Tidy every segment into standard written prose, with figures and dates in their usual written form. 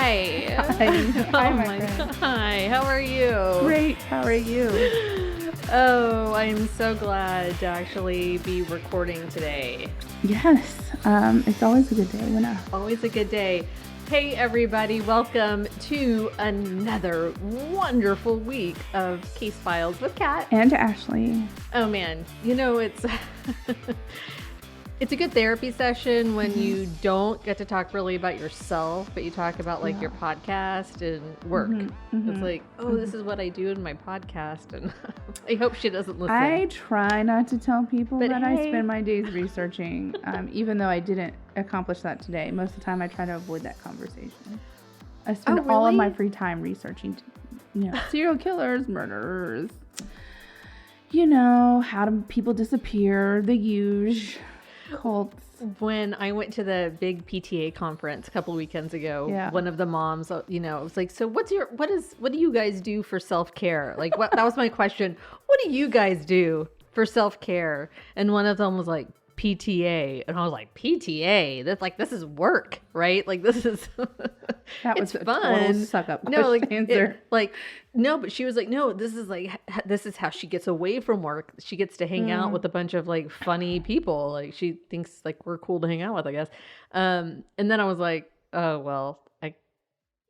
Hi. Hi, my friend. Hi, how are you? Great. How are you? Oh, I'm so glad to actually be recording today. Yes. It's always a good day when Always a good day. Hey, everybody. Welcome to another wonderful week of Case Files with Kat. And Ashley. Oh, man. You know, it's... It's a good therapy session when you don't get to talk really about yourself, but you talk about like your podcast and work. It's like, oh, this is what I do in my podcast, and I hope she doesn't listen. I try not to tell people that I spend my days researching, even though I didn't accomplish that today. Most of the time I try to avoid that conversation. I spend all of my free time researching, serial killers, murderers, how do people disappear, the huge cults. When I went to the big PTA conference a couple weekends ago, one of the moms, was like, so what do you guys do for self-care? Like, that was my question. What do you guys do for self-care? And one of them was like, PTA. And I was like, PTA? That's like, this is work, right? Like, this is, that was it's a fun. Total suck up answer. No, but she was like, no, this is how she gets away from work. She gets to hang out with a bunch of like funny people. Like, she thinks like we're cool to hang out with, I guess. And then I was like, oh, well,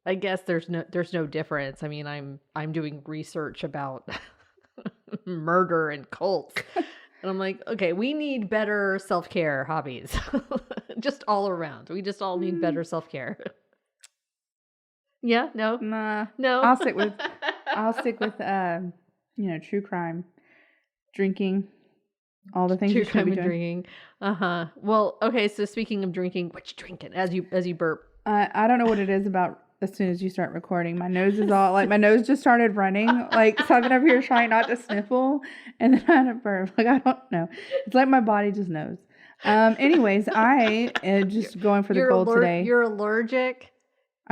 I guess there's no difference. I mean, I'm doing research about murder and cults. And I'm like, okay, we need better self-care hobbies. Just all around. We just all need better self-care. Yeah, no. Nah. No. I'll stick with true crime, drinking, all the things True you should crime be and doing. drinking. Well, okay, so speaking of drinking, what you drinking as you burp? I don't know what it is about as soon as you start recording. My nose is all, my nose just started running. So I've been over here trying not to sniffle, and then I had a burp. I don't know. It's like my body just knows. Anyways, I am just going for the gold today. You're allergic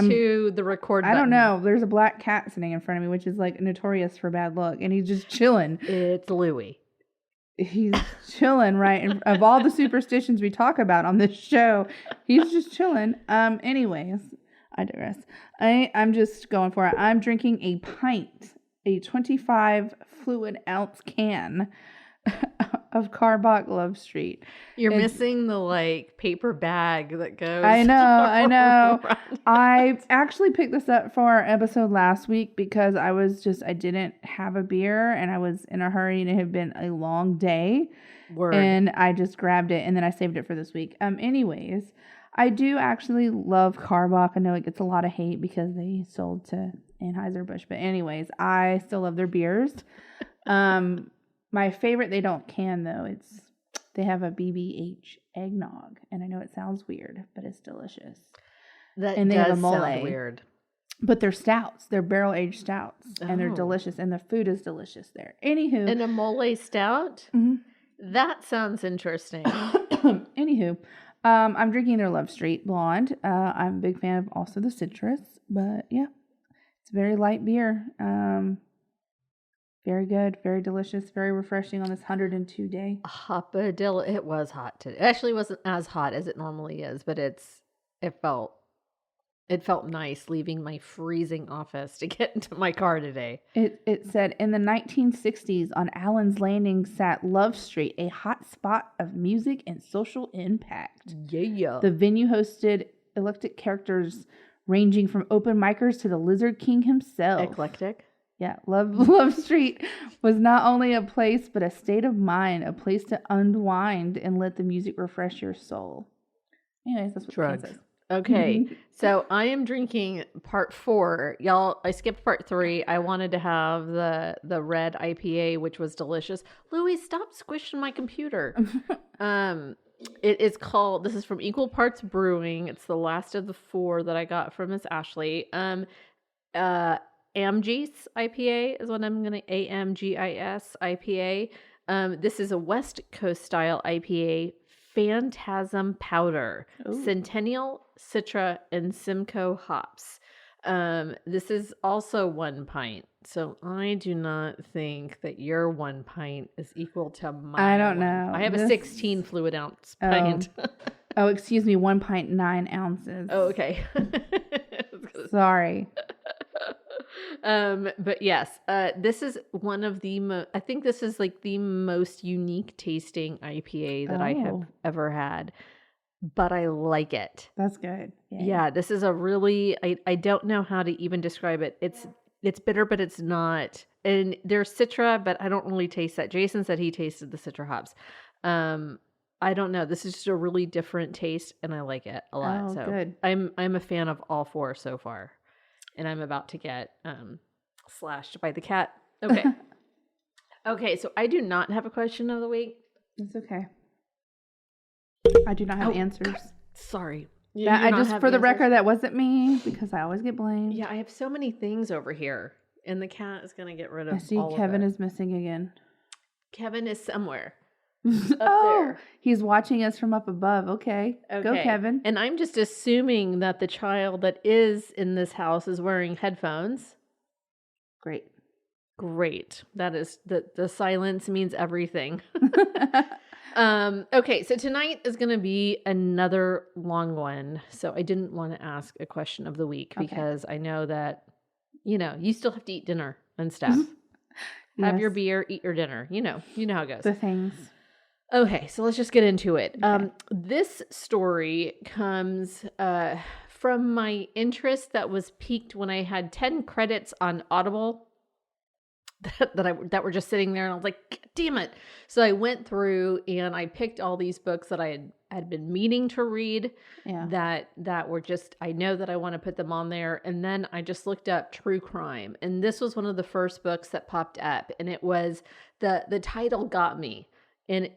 to the record button. I don't know. There's a black cat sitting in front of me, which is like notorious for bad luck, and he's just chilling. It's Louie. He's chilling, right? And of all the superstitions we talk about on this show, he's just chilling. Anyways, I digress. I'm just going for it. I'm drinking a pint, a 25 fluid ounce can of Carbach Love Street. You're missing the paper bag that goes. I know. I actually picked this up for our episode last week because I didn't have a beer and I was in a hurry and it had been a long day. Word. And I just grabbed it and then I saved it for this week. Anyways, I do actually love Carbach. I know it gets a lot of hate because they sold to Anheuser-Busch, but anyways, I still love their beers. My favorite, they don't can though. They have a BBH eggnog, and I know it sounds weird, but it's delicious. And they have a mole. Sound weird. But they're stouts. They're barrel-aged stouts, and they're delicious, and the food is delicious there. Anywho. And a mole stout? Mm-hmm. That sounds interesting. Anywho, I'm drinking their Love Street Blonde. I'm a big fan of also the citrus, but yeah, it's a very light beer. Very good, very delicious, very refreshing on this 102 day. Hopadillo. It was hot today. It actually wasn't as hot as it normally is, but it felt nice leaving my freezing office to get into my car today. It said, in the 1960s on Allen's Landing sat Love Street, a hot spot of music and social impact. Yeah. The venue hosted eclectic characters ranging from open micers to the Lizard King himself. Eclectic? Yeah, Love Street was not only a place, but a state of mind, a place to unwind and let the music refresh your soul. Anyways, that's what Drugs. It says. Okay, so I am drinking part 4. Y'all, I skipped part 3. I wanted to have the red IPA, which was delicious. Louis, stop squishing my computer. It is called, this is from Equal Parts Brewing. It's the last of the 4 that I got from Miss Ashley. Amgis IPA is what I'm going to, AMGIS IPA. This is a West Coast style IPA, Phantasm Powder, Ooh. Centennial, Citra, and Simcoe hops. This is also 1 pint. So I do not think that your 1 pint is equal to mine. I don't know. I have a 16 fluid ounce pint. Oh, excuse me, 1 pint, 9 ounces. Oh, okay. So Sorry. But yes, this is one of the I think this is like the most unique tasting IPA that I have ever had, but I like it. That's good. Yeah, this is a really, I don't know how to even describe it. It's bitter, but it's not. And there's Citra, but I don't really taste that. Jason said he tasted the Citra hops. I don't know. This is just a really different taste, and I like it a lot. So good. I'm a fan of all four so far, and I'm about to get slashed by the cat. Okay. Okay, so I do not have a question of the week. It's okay. I do not have answers. God, sorry. I just, for the record, that wasn't me because I always get blamed. Yeah, I have so many things over here, and the cat is going to get rid of. I see Kevin is missing again. Kevin is somewhere. There. He's watching us from up above. Okay. Go, Kevin. And I'm just assuming that the child that is in this house is wearing headphones. Great. That is the silence means everything. Okay, so tonight is going to be another long one. So I didn't want to ask a question of the week because I know that, you still have to eat dinner and stuff. Have your beer, eat your dinner. You know how it goes. The things. Okay, so let's just get into it. Okay. This story comes from my interest that was piqued when I had 10 credits on Audible that were just sitting there, and I was like, damn it. So I went through and I picked all these books that I had been meaning to read that were just, I know that I want to put them on there. And then I just looked up true crime. And this was one of the first books that popped up, and it was the title got me. And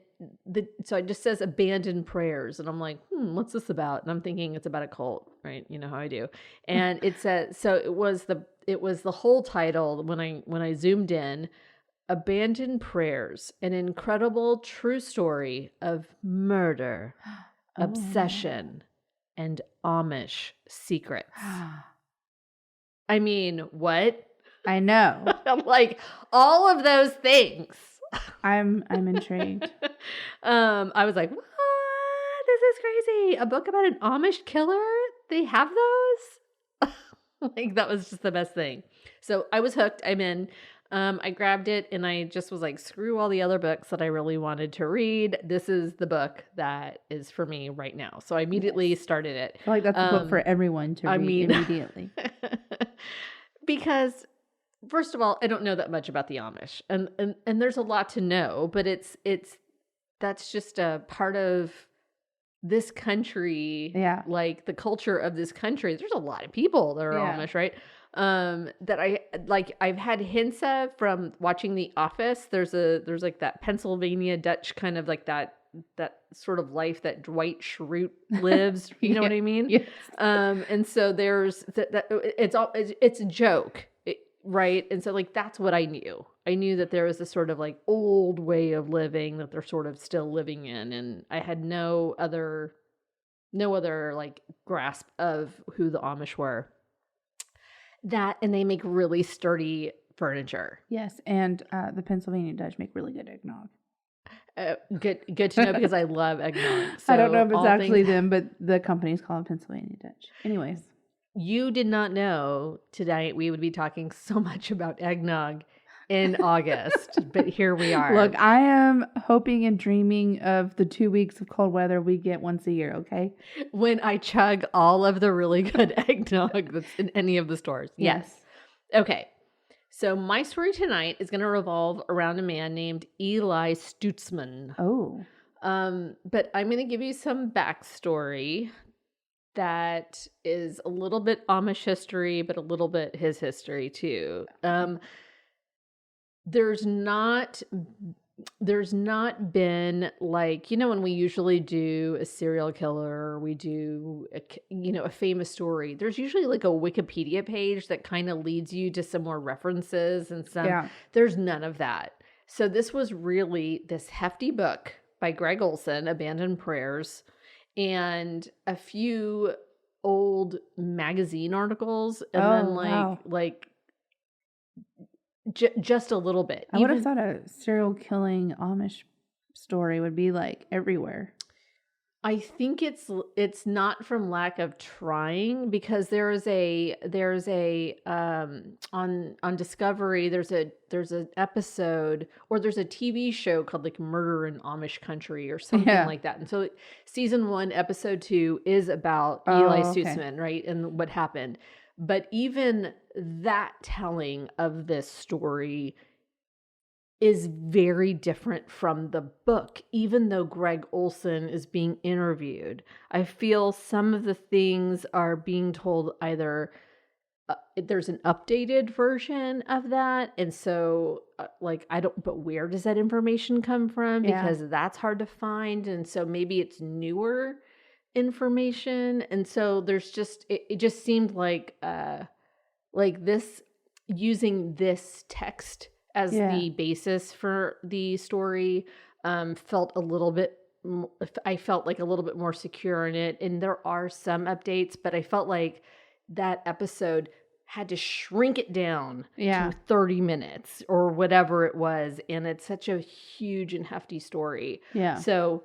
so it just says Abandoned Prayers, and I'm like, what's this about? And I'm thinking it's about a cult, right? You know how I do. And it says, so it was the whole title when I zoomed in, Abandoned Prayers, an incredible true story of murder, obsession, and Amish secrets. I mean, what? I know. Like all of those things. I'm intrigued. I was like, what? This is crazy. A book about an Amish killer? They have those? Like, that was just the best thing. So I was hooked. I'm in. I grabbed it and I just was like, screw all the other books that I really wanted to read. This is the book that is for me right now. So I immediately started it. I feel like that's a book for everyone to read immediately. Because first of all, I don't know that much about the Amish, and there's a lot to know, but that's just a part of this country. Yeah. Like the culture of this country. There's a lot of people that are Amish, right? That I've had hints of from watching The Office. There's like that Pennsylvania Dutch kind of like that sort of life that Dwight Schrute lives. You know what I mean? Yes. And so there's it's a joke. Right. And so like, that's what I knew. I knew that there was this sort of like old way of living that they're sort of still living in. And I had no other like grasp of who the Amish were. And they make really sturdy furniture. Yes. And the Pennsylvania Dutch make really good eggnog. Good to know because I love eggnog. So I don't know if it's actually them, but the company's called Pennsylvania Dutch. Anyways. You did not know tonight we would be talking so much about eggnog in August, but here we are. Look, I am hoping and dreaming of the 2 weeks of cold weather we get once a year, okay? When I chug all of the really good eggnog that's in any of the stores. Yes. Okay. So my story tonight is going to revolve around a man named Eli Stutzman. Oh. But I'm going to give you some backstory that is a little bit Amish history, but a little bit his history too. There's not been like, when we usually do a serial killer, we do a famous story. There's usually like a Wikipedia page that kind of leads you to some more references and some. Yeah. There's none of that. So this was really this hefty book by Greg Olson, Abandoned Prayers, and a few old magazine articles, and just a little bit. I would have thought a serial killing Amish story would be like everywhere. I think it's not from lack of trying, because there's a on Discovery, there's an episode, or there's a TV show called like Murder in Amish Country or something like that. And so season 1 episode 2 is about Eli Stutzman, right? And what happened. But even that telling of this story is very different from the book. Even though Greg Olson is being interviewed, I feel some of the things are being told either there's an updated version of that, and so like I don't, but where does that information come from? Because that's hard to find, and so maybe it's newer information, and so there's just it just seemed like this, using this text as the basis for the story, felt a little bit, I felt like a little bit more secure in it. And there are some updates, but I felt like that episode had to shrink it down to 30 minutes or whatever it was. And it's such a huge and hefty story. Yeah. So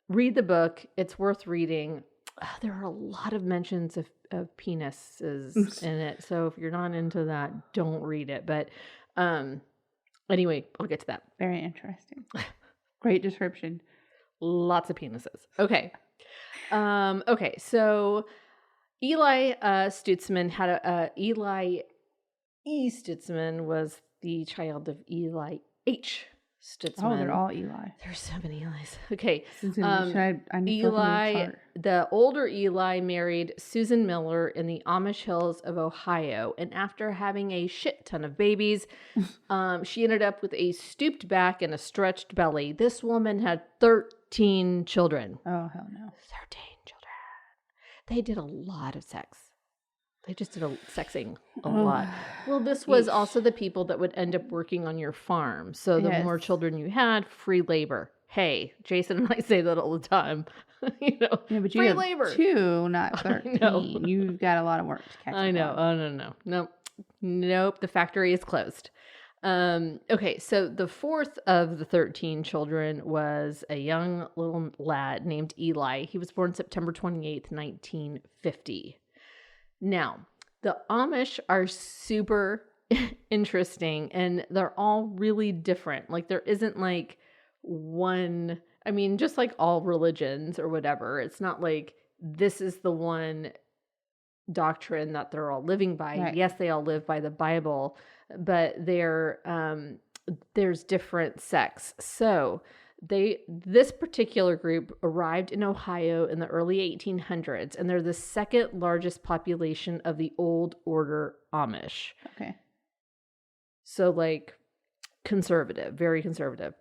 read the book. It's worth reading. There are a lot of mentions of penises in it. So if you're not into that, don't read it. But, anyway, I'll get to that. Very interesting. Great description. Lots of penises. Okay. Okay. So Eli Stutzman had Eli E. Stutzman was the child of Eli H. Stutzman. Oh, they're all Eli. There's so many Elis. Okay. I need Eli, the older Eli married Susan Miller in the Amish Hills of Ohio. And after having a shit ton of babies, she ended up with a stooped back and a stretched belly. This woman had 13 children. Oh, hell no. 13 children. They did a lot of sex. They just did sexing a lot. Well, this was also the people that would end up working on your farm. So the more children you had, free labor. Hey, Jason and I say that all the time. You know, but free labor. 2, not 13. You've got a lot of work to catch up. I know. Oh, no. Nope. The factory is closed. Okay, so the fourth of the 13 children was a young little lad named Eli. He was born September 28th, 1950. Now, the Amish are super interesting, and they're all really different. Like, there isn't like one, I mean, just like all religions or whatever, it's not like this is the one doctrine that they're all living by. Right. Yes, they all live by the Bible, but there's different sects. So this particular group arrived in Ohio in the early 1800s, and they're the second largest population of the Old Order Amish. Okay. So like conservative, very conservative.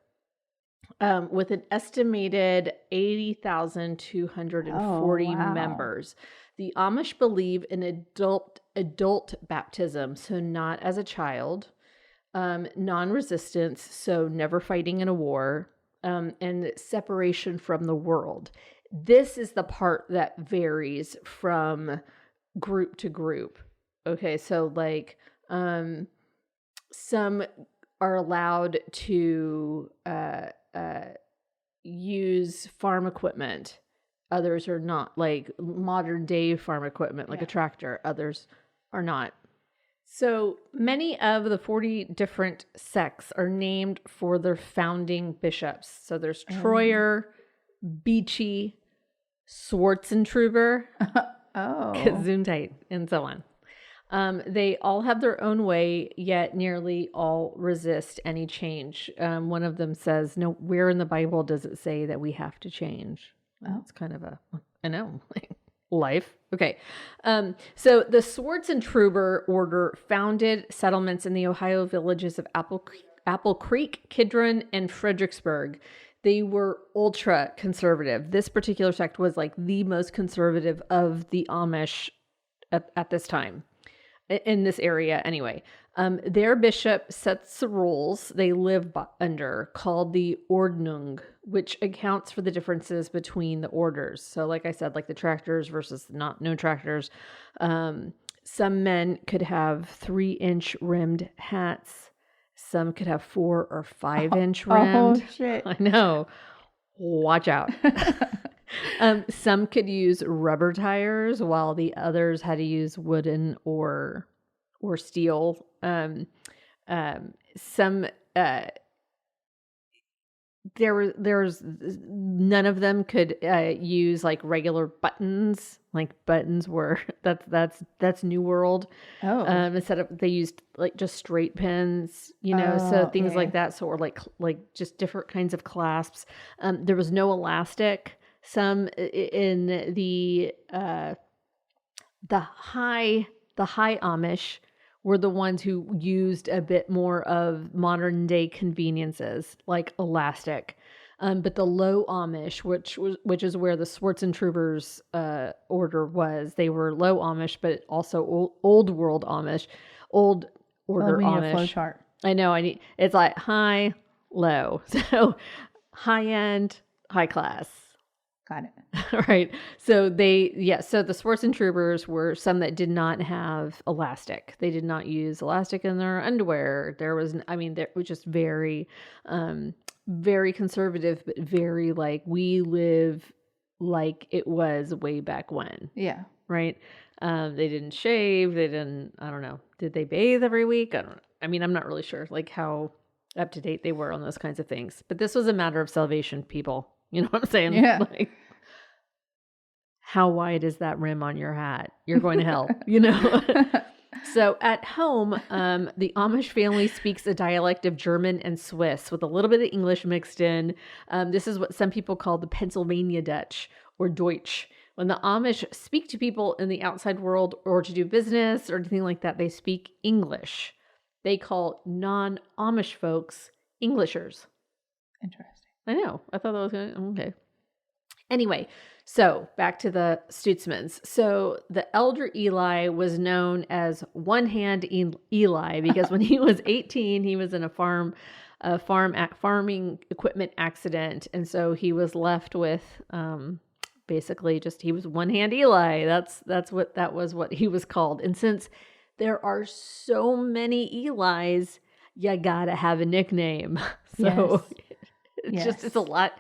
With an estimated 80,240 members. The Amish believe in adult baptism, so not as a child, non-resistance, so never fighting in a war, and separation from the world. This is the part that varies from group to group. Okay, so like some are allowed to use farm equipment. Others are not, like modern day farm equipment, like a tractor. Others are not. So many of the 40 different sects are named for their founding bishops. So there's Troyer, Beachy, Schwarzentruber, Gesundheit, and so on. They all have their own way, yet nearly all resist any change. One of them says, no, where in the Bible does it say that we have to change? Well, it's kind of life. Okay. So the Schwarzentruber order founded settlements in the Ohio villages of Apple Creek, Kidron, and Fredericksburg. They were ultra conservative. This particular sect was like the most conservative of the Amish at this time. In this area anyway. Their bishop sets the rules they live under, called the Ordnung, which accounts for the differences between the orders. So like I said, like the tractors versus no tractors. Some men could have 3-inch rimmed hats. Some could have 4 or 5-inch rimmed. Oh, shit. I know. Watch out. Some could use rubber tires, while the others had to use wooden or steel. Some there's none of them could use like regular buttons. Like buttons were that's New World. Instead of, they used like just straight pins, so things like that. So, or like just different kinds of clasps. There was no elastic. Some in the high Amish were the ones who used a bit more of modern day conveniences like elastic. But the low Amish, which is where the Schwarzentroopers order was, they were low Amish, but also old world Amish, old order we need Amish. a flow chart. I know. It's like high, low. So high end, high class. Got it. Right. So so the Schwarzentroopers were some that did not have elastic. They did not use elastic in their underwear. There was just very, very conservative, but very like, we live like it was way back when. Yeah. Right. They didn't shave. They didn't, I don't know. Did they bathe every week? I don't know. I'm not really sure like how up to date they were on those kinds of things, but this was a matter of salvation, people. You know what I'm saying? Yeah. Like, how wide is that rim on your hat? You're going to hell, So at home, the Amish family speaks a dialect of German and Swiss with a little bit of English mixed in. This is what some people call the Pennsylvania Dutch or Deutsch. When the Amish speak to people in the outside world or to do business or anything like that, they speak English. They call non-Amish folks Englishers. Interesting. I know. I thought that was going to... Okay. Anyway, so back to the Stutzmans. So the elder Eli was known as One Hand Eli because when he was 18, he was in a farming equipment accident. And so he was left with basically just, he was One Hand Eli. That was what he was called. And since there are so many Elis, you gotta have a nickname. So... Yes. It's a lot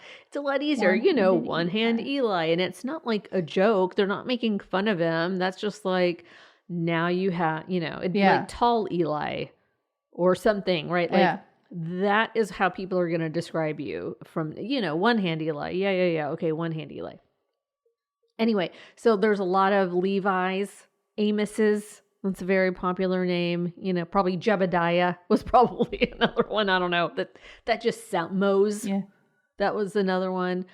easier, One Hand Eli. And it's not like a joke. They're not making fun of him. That's just like, now you have, it'd be like Tall Eli or something, right? Like that is how people are going to describe you from, One Hand Eli. Yeah. Okay. One Hand Eli. Anyway, so there's a lot of Levi's, Amos's. That's a very popular name. Probably Jebediah was probably another one. I don't know. That just sounds Mose. Yeah. That was another one.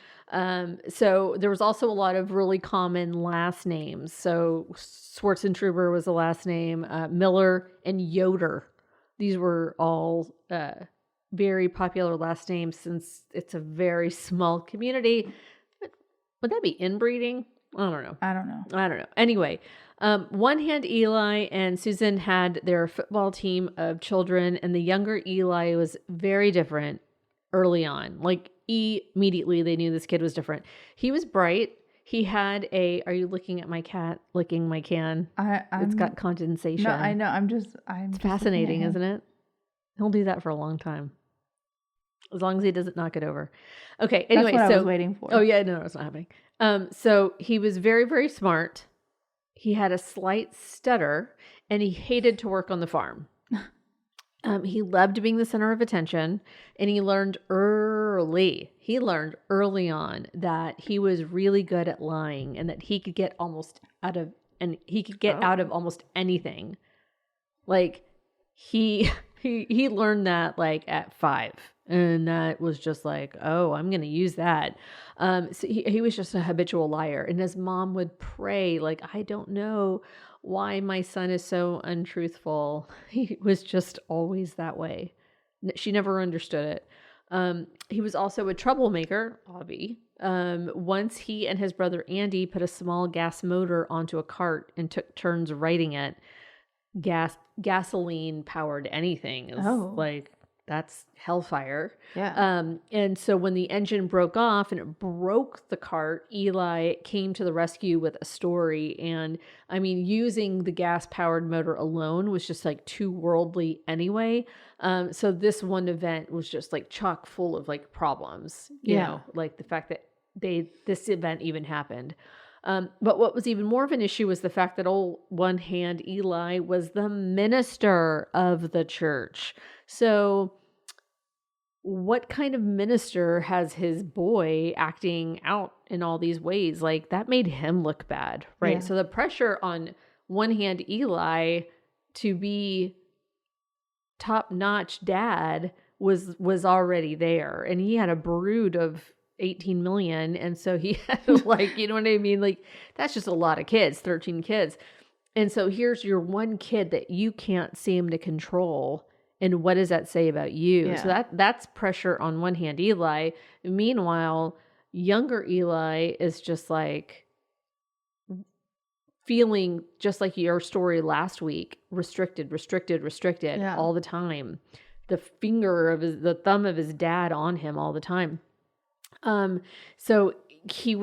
So there was also a lot of really common last names. So Schwarzentrooper was the last name. Miller and Yoder. These were all very popular last names since it's a very small community. Would that be inbreeding? I don't know. Anyway, One Hand Eli and Susan had their football team of children, and the younger Eli was very different early on. Like immediately they knew this kid was different. He was bright. He had are you looking at my cat licking my can? It's got condensation. No, I know. It's fascinating, isn't it? He'll do that for a long time. As long as he doesn't knock it over. Okay, anyway. That's what I was waiting for. Oh, yeah, no, it's not happening. So he was very, very smart. He had a slight stutter, and he hated to work on the farm. He loved being the center of attention, and he learned early on that he was really good at lying and that he could get out of almost anything. Like he learned that like at 5. And that was just like, oh, I'm going to use that. So he was just a habitual liar. And his mom would pray, like, I don't know why my son is so untruthful. He was just always that way. She never understood it. He was also a troublemaker, Avi. Once he and his brother Andy put a small gas motor onto a cart and took turns riding it. Gasoline powered anything is like... That's hellfire. Yeah. And so when the engine broke off and it broke the cart, Eli came to the rescue with a story. And using the gas powered motor alone was just like too worldly anyway. So this one event was just like chock full of like problems, you know, like the fact that this event even happened. But what was even more of an issue was the fact that old one hand Eli was the minister of the church. So what kind of minister has his boy acting out in all these ways? Like, that made him look bad, right? Yeah. So the pressure on one hand Eli to be top-notch dad was already there, and he had a brood of 18 million, and so he had to, like, you know what I mean? Like, that's just a lot of kids, 13 kids. And so here's your one kid that you can't seem to control. And what does that say about you? Yeah. So that's pressure on one hand, Eli. Meanwhile, younger Eli is just like feeling just like your story last week, restricted all the time. The thumb of his dad on him all the time. So he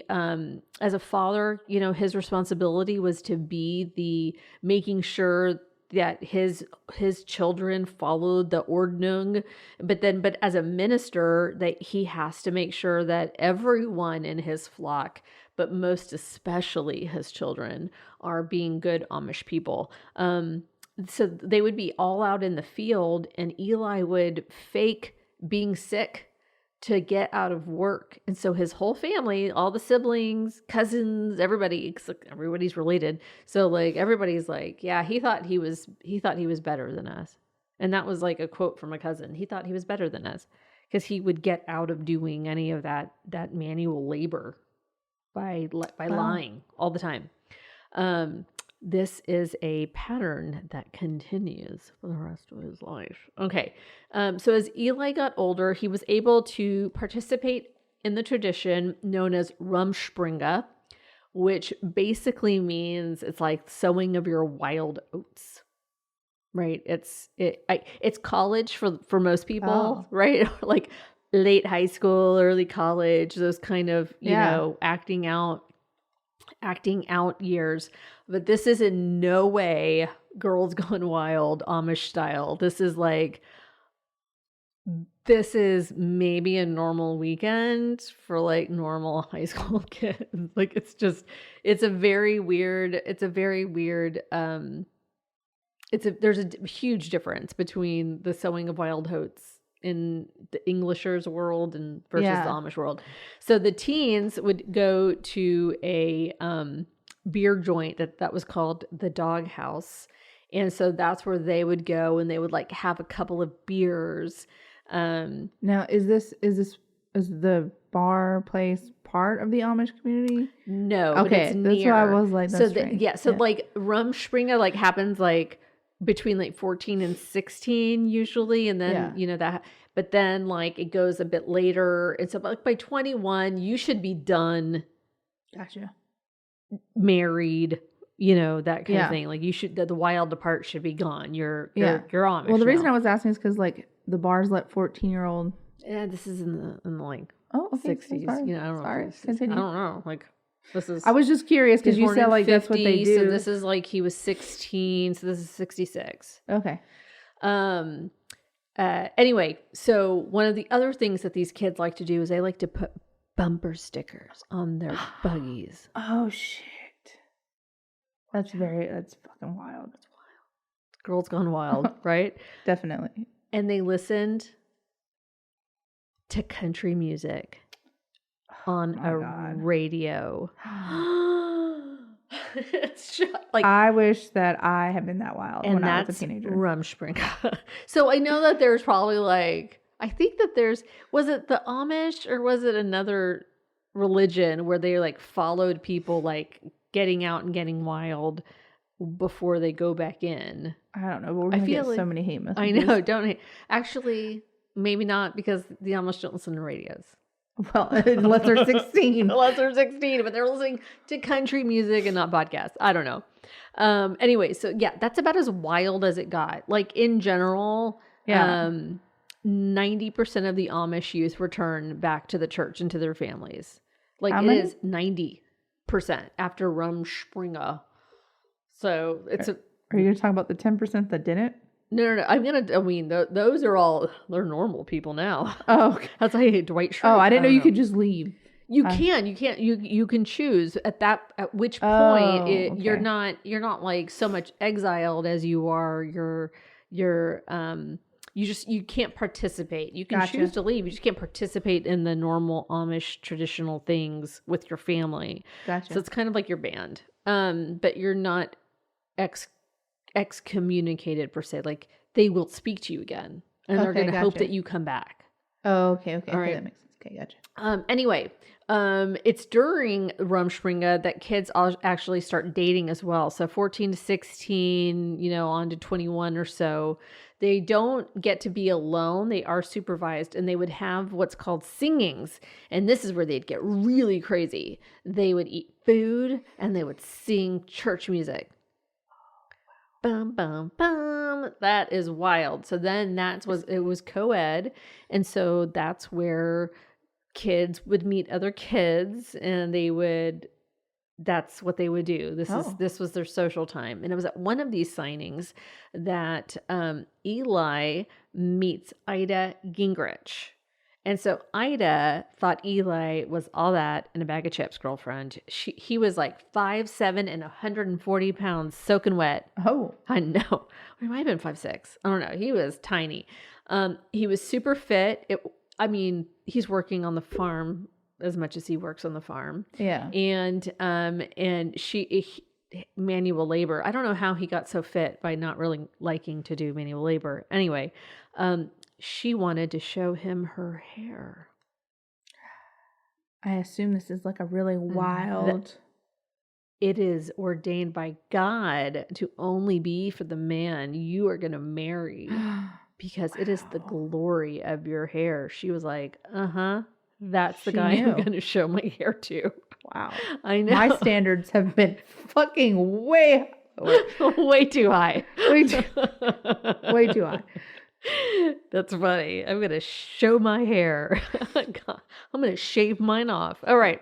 as a father, you know, his responsibility was to be making sure that his children followed the Ordnung, but as a minister, that he has to make sure that everyone in his flock, but most especially his children, are being good Amish people. So they would be all out in the field, and Eli would fake being sick to get out of work. And so his whole family, all the siblings, cousins, everybody's related. So like everybody's like, yeah, he thought he was better than us. And that was like a quote from a cousin. He thought he was better than us because he would get out of doing any of that manual labor by lying all the time. This is a pattern that continues for the rest of his life. Okay. So as Eli got older, he was able to participate in the tradition known as Rumspringa, which basically means it's like sowing of your wild oats, right? It's college for most people, right? Like late high school, early college, those kind of, you know, acting out years. But this is in no way Girls Gone Wild Amish style. This is maybe a normal weekend for like normal high school kids. Like there's a very weird, there's a huge difference between the sowing of wild oats in the Englishers world and versus the Amish world. So the teens would go to a beer joint that was called the Dog House. And so that's where they would go, and they would like have a couple of beers. Now is the bar place part of the Amish community? No. Okay. But it's that's near. why I was like, that's so like Rumspringa like happens like between like 14 and 16 usually. And then, you know, that, but then like it goes a bit later. And so like by 21, you should be done. Gotcha. Married, you know, that kind of thing. Like you should, the wild part should be gone. You're Amish. Well, the reason I was asking is because like the bars let 14-year-old. Yeah, this is in the like 60s. So you know, I don't know. Sorry, continue. I don't know. Like this is. I was was just curious because you said like 50, that's what they do. So this is like he was 16. So this is 66. Okay. Anyway, so one of the other things that these kids like to do is they like to put bumper stickers on their buggies. Oh shit. That's fucking wild. That's wild. Girls Gone Wild, right? Definitely. And they listened to country music on radio. It's just, like, I wish that I had been that wild when I was a teenager. Rumspringa. So I know that there's probably like, I think that was it the Amish or was it another religion where they like followed people like getting out and getting wild before they go back in? I don't know, but we're going to get so many hate messages. I know, don't hate. Actually, maybe not, because the Amish don't listen to radios. Well, unless they're 16. Unless they're 16, but they're listening to country music and not podcasts. I don't know. Anyway, so yeah, that's about as wild as it got. Like in general, 90% of the Amish youth return back to the church and to their families. Like it is 90% after Rumspringa. So it's Are you going to talk about the 10% that didn't? No. Those are all, they're normal people now. Oh, okay. That's like Dwight Schrute. Oh, I didn't know you could just leave. You can choose at which point Okay. you're not like so much exiled as you are. You can't participate. You can choose to leave. You just can't participate in the normal Amish traditional things with your family. Gotcha. So it's kind of like you're banned. But you're not excommunicated per se. Like they will speak to you again, and they're going to hope that you come back. Oh, okay. All right. That makes sense. Okay, gotcha. Anyway, it's during Rumspringa that kids actually start dating as well. So 14 to 16, on to 21 or so. They don't get to be alone. They are supervised, and they would have what's called singings. And this is where they'd get really crazy. They would eat food and they would sing church music. Bum, bum, bum. That is wild. So then it was co-ed. And so that's where kids would meet other kids, and that's what they would do. This was their social time. And it was at one of these signings that Eli meets Ida Gingrich. And so Ida thought Eli was all that in a bag of chips girlfriend. He was like 5'7" and 140 pounds, soaking wet. Oh, I know. Or he might have been 5'6". I don't know. He was tiny. He was super fit. He's working on the farm as much as he works on the farm. Yeah. And manual labor. I don't know how he got so fit by not really liking to do manual labor. Anyway, she wanted to show him her hair. I assume this is like a really wild. It is ordained by God to only be for the man you are going to marry, because it is the glory of your hair. She was like, that's the guy I'm going to show my hair to. Wow. I know. My standards have been fucking way too high. Way too high. That's funny. I'm going to show my hair. I'm going to shave mine off. All right.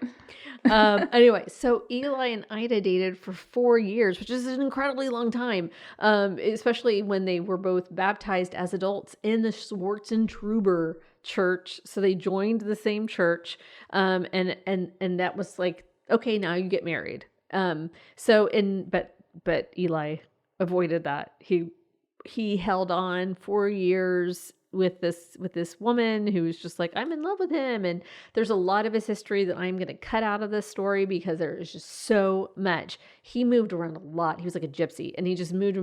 Anyway, so Eli and Ida dated for 4 years, which is an incredibly long time, especially when they were both baptized as adults in the Schwarzentruber church. So they joined the same church, and that was like, okay, now you get married. But Eli avoided that. He held on 4 years with this woman who was just like, I'm in love with him. And there's a lot of his history that I'm going to cut out of this story because there is just so much. He moved around a lot. He was like a gypsy, and he just moved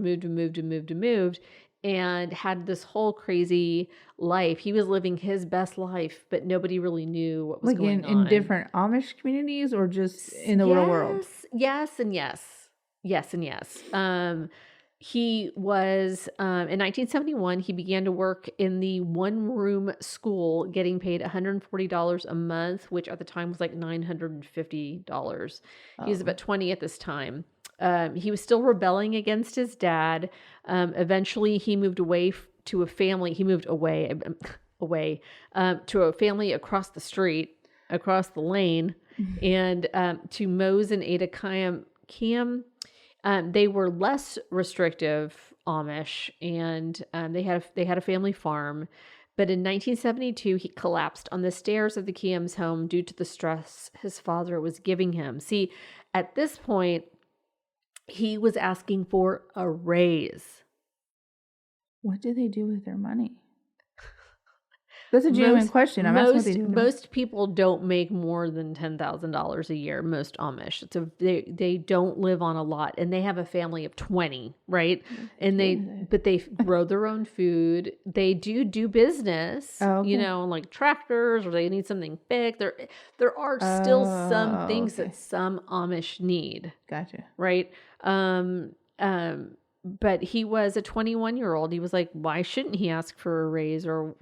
and had this whole crazy life. He was living his best life, but nobody really knew what was going on. In different Amish communities, or just in the real world? Yes and yes. Yes and yes. He was, in 1971, he began to work in the one-room school, getting paid $140 a month, which at the time was like $950. He was about 20 at this time. He was still rebelling against his dad. Eventually, he moved away to a family. He moved away to a family across the street, across the lane, and to Mose and Ada Cam. They were less restrictive Amish, and they had a family farm. But in 1972, he collapsed on the stairs of the Kiam's home due to the stress his father was giving him. See, at this point, he was asking for a raise. What do they do with their money? That's a genuine question. I'm asking what they do. Most people don't make more than $10,000 a year. Most Amish, they don't live on a lot, and they have a family of 20, right? And they grow their own food. They do business, like tractors, or they need something big. There are still some things that some Amish need. Gotcha. Right. But he was a 21-year-old. He was like, why shouldn't he ask for a raise? Or,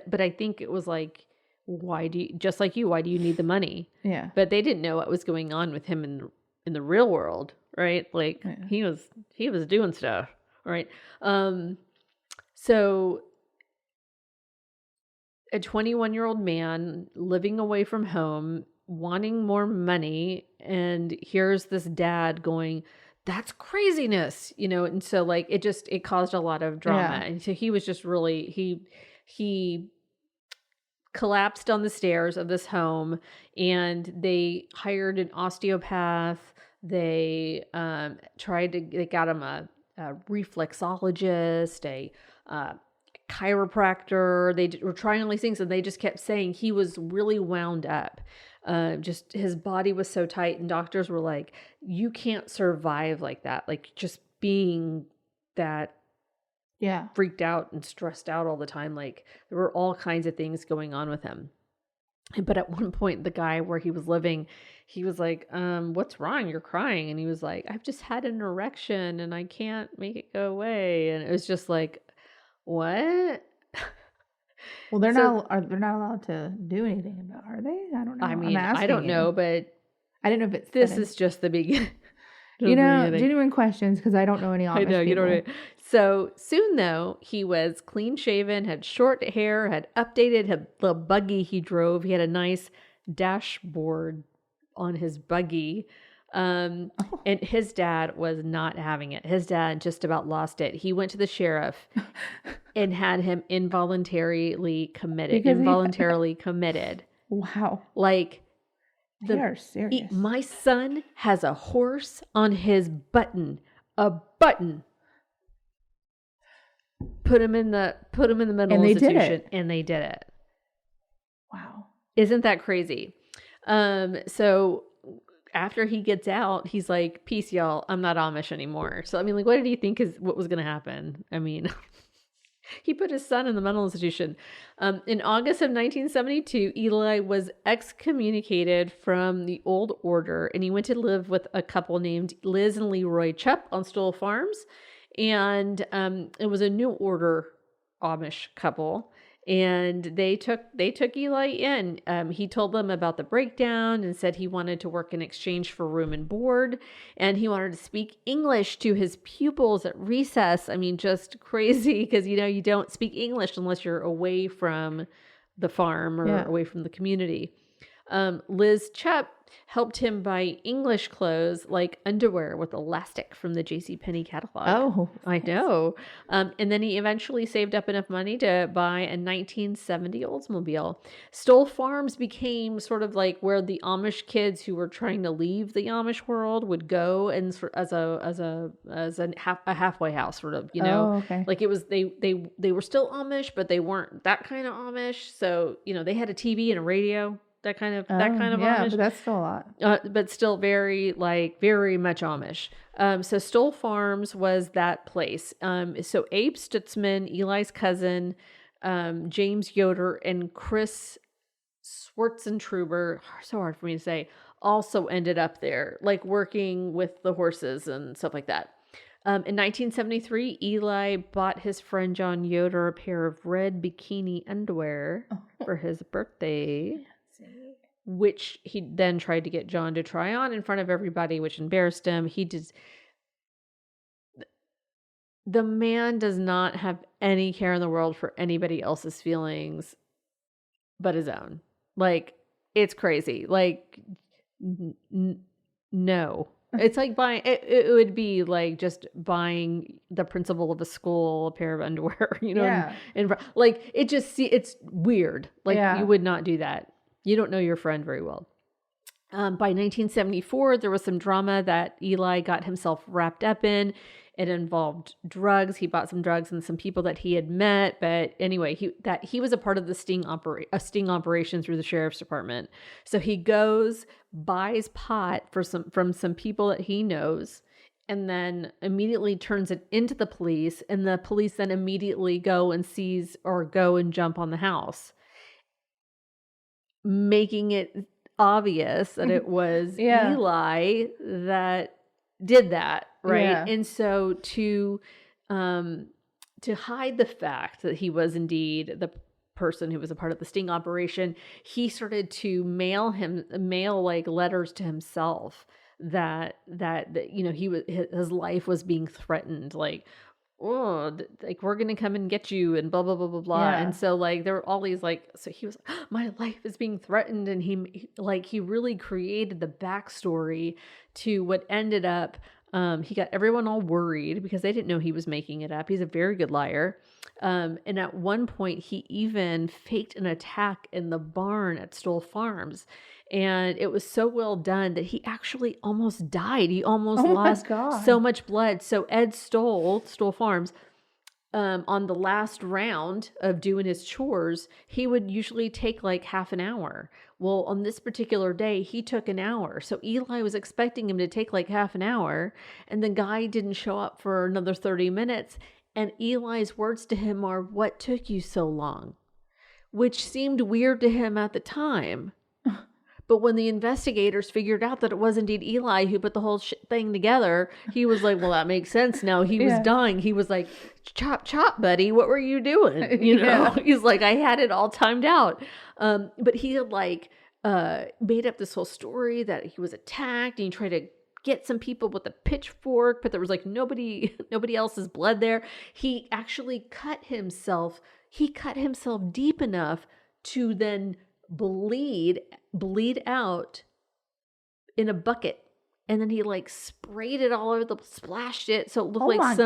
but I think it was like, why do you need the money? Yeah. But they didn't know what was going on with him in the real world, right? Like he was doing stuff, right? So a 21-year-old man living away from home, wanting more money, and here's this dad going, that's craziness, and so like it caused a lot of drama. And so he was just really he collapsed on the stairs of this home, and they hired an osteopath. They they got him a reflexologist, a chiropractor. They were trying all these things, and they just kept saying he was really wound up. Just his body was so tight, and doctors were like, you can't survive like that. Like just being that freaked out and stressed out all the time. Like there were all kinds of things going on with him. But at one point, the guy where he was living, he was like, what's wrong? You're crying. And he was like, I've just had an erection and I can't make it go away. And it was just like, what? Well, they're not allowed to do anything about, are they? I don't know. I mean, I don't know, but I didn't know if it's this is just the beginning. Genuine questions, because I don't know any Amish I know, you people. don't know. So soon, though, he was clean shaven, had short hair, had updated the buggy he drove. He had a nice dashboard on his buggy. And his dad was not having it. His dad just about lost it. He went to the sheriff and had him involuntarily committed. Wow. Like, they are serious. My son has a horse on his button. A button. Put him in the mental institution, and they did it. Wow. Isn't that crazy? So after he gets out, he's like, peace, y'all. I'm not Amish anymore. So, I mean, like, what did he think what was going to happen? I mean, he put his son in the mental institution. In August of 1972, Eli was excommunicated from the old order, and he went to live with a couple named Liz and Leroy Chupp on Stoll Farms. And it was a new order Amish couple. And they took Eli in. He told them about the breakdown and said he wanted to work in exchange for room and board, and he wanted to speak English to his pupils at recess. I mean, just crazy, because you don't speak English unless you're away from the farm or away from the community. Liz Chupp helped him buy English clothes like underwear with elastic from the JCPenney catalog. Oh, I know. And then he eventually saved up enough money to buy a 1970 Oldsmobile. Stoll Farms became sort of like where the Amish kids who were trying to leave the Amish world would go, and as a halfway house, sort of, Oh, okay. Like it was they were still Amish, but they weren't that kind of Amish. So they had a TV and a radio. That kind of Amish. But that's still a lot. But still very much Amish. So Stoll Farms was that place. So Abe Stutzman, Eli's cousin, James Yoder, and Chris Schwartzentruber, so hard for me to say, also ended up there, like working with the horses and stuff like that. In 1973, Eli bought his friend John Yoder a pair of red bikini underwear for his birthday, which he then tried to get John to try on in front of everybody, which embarrassed him. The man does not have any care in the world for anybody else's feelings but his own. Like, it's crazy. Like, no. It's like buying, it would be like just buying the principal of a school a pair of underwear, and like, it's weird. Like, you would not do that. You don't know your friend very well. By 1974, there was some drama that Eli got himself wrapped up in. It involved drugs. He bought some drugs and some people that he had met. But anyway, he was a part of the sting operation through the sheriff's department. So he goes, buys pot from some people that he knows, and then immediately turns it into the police. And the police then immediately go and jump on the house, making it obvious that it was Eli that did that, right? Yeah. And so to hide the fact that he was indeed the person who was a part of the sting operation, he started to mail like letters to himself that his life was being threatened, like, oh, like, we're gonna come and get you, and blah blah blah blah blah. Yeah. And so like there were all these so he was, my life is being threatened, and he really created the backstory to what ended up He got everyone all worried because they didn't know he was making it up. He's a very good liar. And at one point, he even faked an attack in the barn at Stoll Farms. And it was so well done that he actually almost died. He almost lost so much blood. So Ed Stoll Farms, on the last round of doing his chores, he would usually take like half an hour. Well, on this particular day, he took an hour. So Eli was expecting him to take like half an hour, and the guy didn't show up for another 30 minutes. And Eli's words to him are, "What took you so long?" Which seemed weird to him at the time. But when the investigators figured out that it was indeed Eli who put the whole thing together, he was like, well, that makes sense now. He was dying. He was like, chop, chop, buddy. What were you doing? You know, he's like, I had it all timed out. But he had like made up this whole story that he was attacked, and he tried to get some people with a pitchfork, but there was like nobody else's blood there. He actually cut himself. He cut himself deep enough to then bleed out in a bucket, and then he like sprayed it all over splashed it so it looked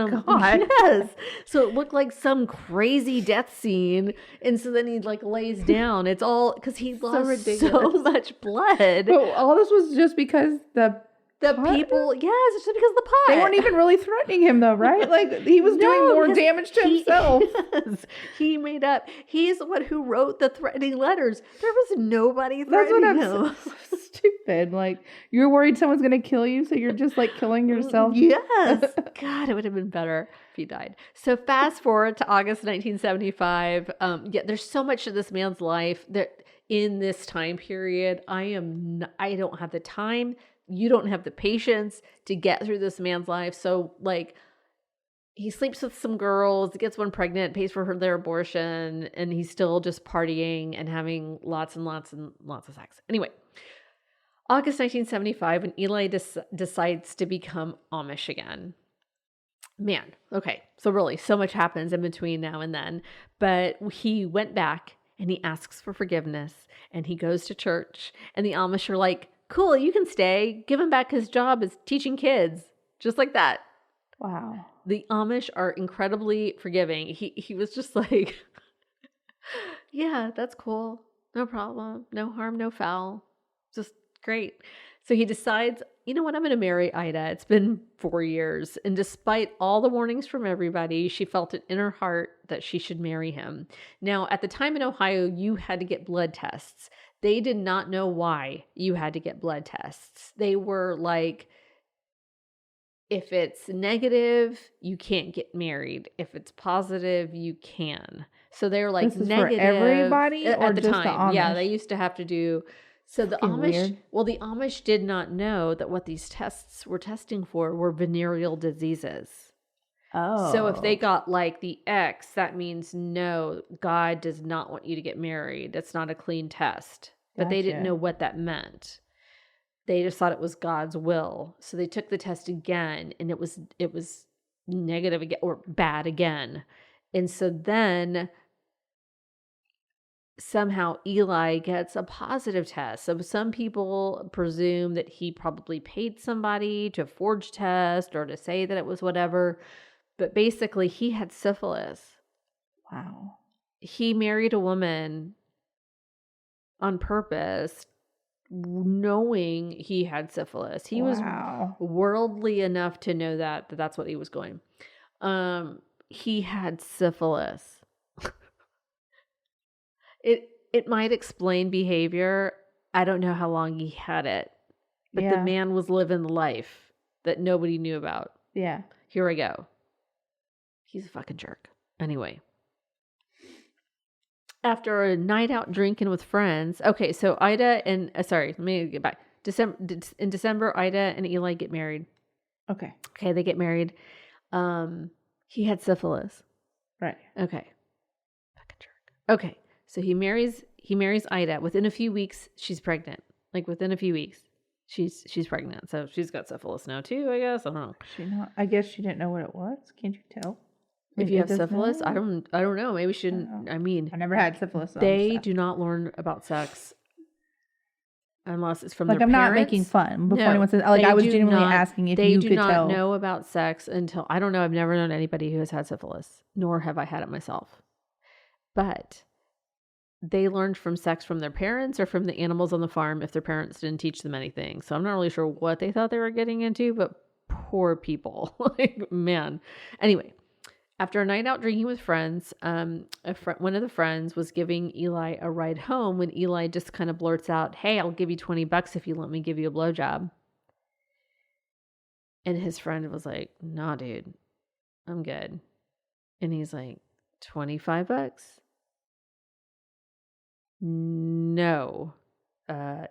so it looked like some crazy death scene. And so then he like lays down. It's all because he lost so much blood. But all this was just because the people, yes, it's just because of the pot. They weren't even really threatening him though, right? Like he was doing more damage to himself. Yes, he made up. He's the one who wrote the threatening letters. There was nobody threatening him. So stupid. Like you're worried someone's going to kill you, so you're just like killing yourself. Yes. God, it would have been better if he died. So fast forward to August 1975. There's so much of this man's life that in this time period, I don't have the time. You don't have the patience to get through this man's life. So like he sleeps with some girls, gets one pregnant, pays for their abortion, and he's still just partying and having lots and lots and lots of sex. Anyway, August 1975, when Eli decides to become Amish again. Man, okay. So really, so much happens in between now and then. But he went back and he asks for forgiveness, and he goes to church, and the Amish are like, cool, you can stay. Give him back his job as teaching kids. Just like that. Wow. The Amish are incredibly forgiving. He was just like, yeah, that's cool. No problem. No harm, no foul. Just great. So he decides, you know what? I'm going to marry Ida. It's been 4 years. And despite all the warnings from everybody, she felt it in her heart that she should marry him. Now, at the time in Ohio, you had to get blood tests. They did not know why you had to get blood tests. They were like, if it's negative, you can't get married. If it's positive, you can. So they're like negative. For everybody at the just time. The Amish? Yeah, they used to have to do. So the Amish, weird. Well, the Amish did not know that what these tests were testing for were venereal diseases. Oh. So if they got like the X, that means no, God does not want you to get married. It's not a clean test. But they didn't know what that meant. They just thought it was God's will. So they took the test again, and it was negative again, or bad again. And so then somehow Eli gets a positive test. So some people presume that he probably paid somebody to forge test or to say that it was whatever. But basically, he had syphilis. Wow. He married a woman on purpose, knowing he had syphilis. He was worldly enough to know that that's what he was going. He had syphilis. It might explain behavior. I don't know how long he had it, but the man was living the life that nobody knew about. Yeah. Here I go. He's a fucking jerk. Anyway. After a night out drinking with friends. Okay, so Ida and... let me get back. In December, Ida and Eli get married. Okay. Okay, they get married. He had syphilis. Right. Okay. Fucking jerk. Okay, so he marries Ida. Within a few weeks, she's pregnant. Like within a few weeks, she's pregnant. So she's got syphilis now too, I guess. I don't know. I guess she didn't know what it was. Can't you tell? If you have syphilis, I don't know. Maybe she didn't. I mean, I never had syphilis. So they do not learn about sex unless it's from like their I'm parents. not making fun before No, anyone says, like I was do genuinely not- asking if they you do could not tell. know about sex until, I don't know, I've never known anybody who has had syphilis, nor have I had it myself. But they learned from sex from their parents or from the animals on the farm if their parents didn't teach them anything. So I'm not really sure what they thought they were getting into, but poor people. Like, man. Anyway, after a night out drinking with friends, one of the friends was giving Eli a ride home when Eli just kind of blurts out, "Hey, I'll give you $20 if you let me give you a blowjob." And his friend was like, "Nah, dude, I'm good." And he's like, $25? No.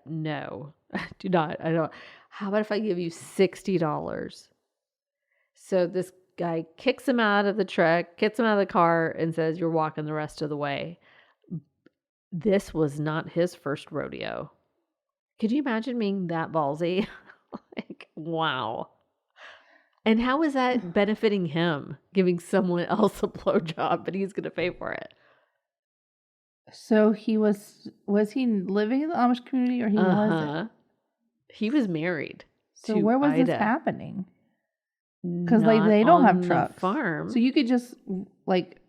No. Do not. I don't. How about if I give you $60? So this guy kicks him out of the truck, kicks him out of the car, and says, "You're walking the rest of the way." This was not his first rodeo. Could you imagine being that ballsy? Like, wow. And how is that benefiting him, giving someone else a blowjob, but he's going to pay for it? So he was he living in the Amish community or he wasn't? He was married. So where was this happening? Because like they don't have trucks. Farm. So you could just like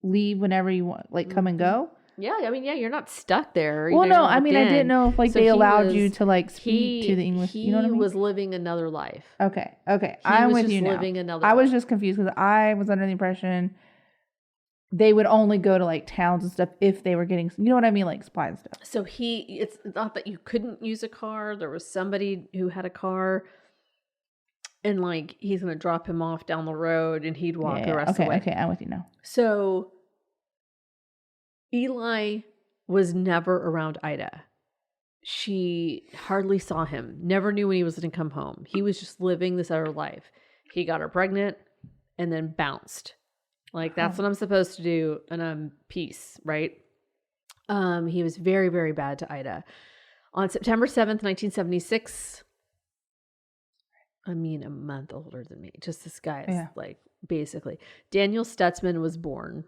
leave whenever you want, like come and go. Yeah, I mean, yeah, you're not stuck there. Well, no, I mean, I didn't know if like they allowed you to like speak to the English. You know what I mean? He was living another life. Okay, I'm with you now. Living another I was life. just confused because I was under the impression they would only go to like towns and stuff if they were getting, you know what I mean, like supplies and stuff. So it's not that you couldn't use a car. There was somebody who had a car. And like, he's going to drop him off down the road and he'd walk the rest of the way. Okay, I'm with you now. So Eli was never around Ida. She hardly saw him, never knew when he was going to come home. He was just living this other life. He got her pregnant and then bounced. Like, that's what I'm supposed to do. And I'm peace, right? He was very, very bad to Ida. On September 7th, 1976... I mean, a month older than me. Just this guy is like, basically. Daniel Stutzman was born.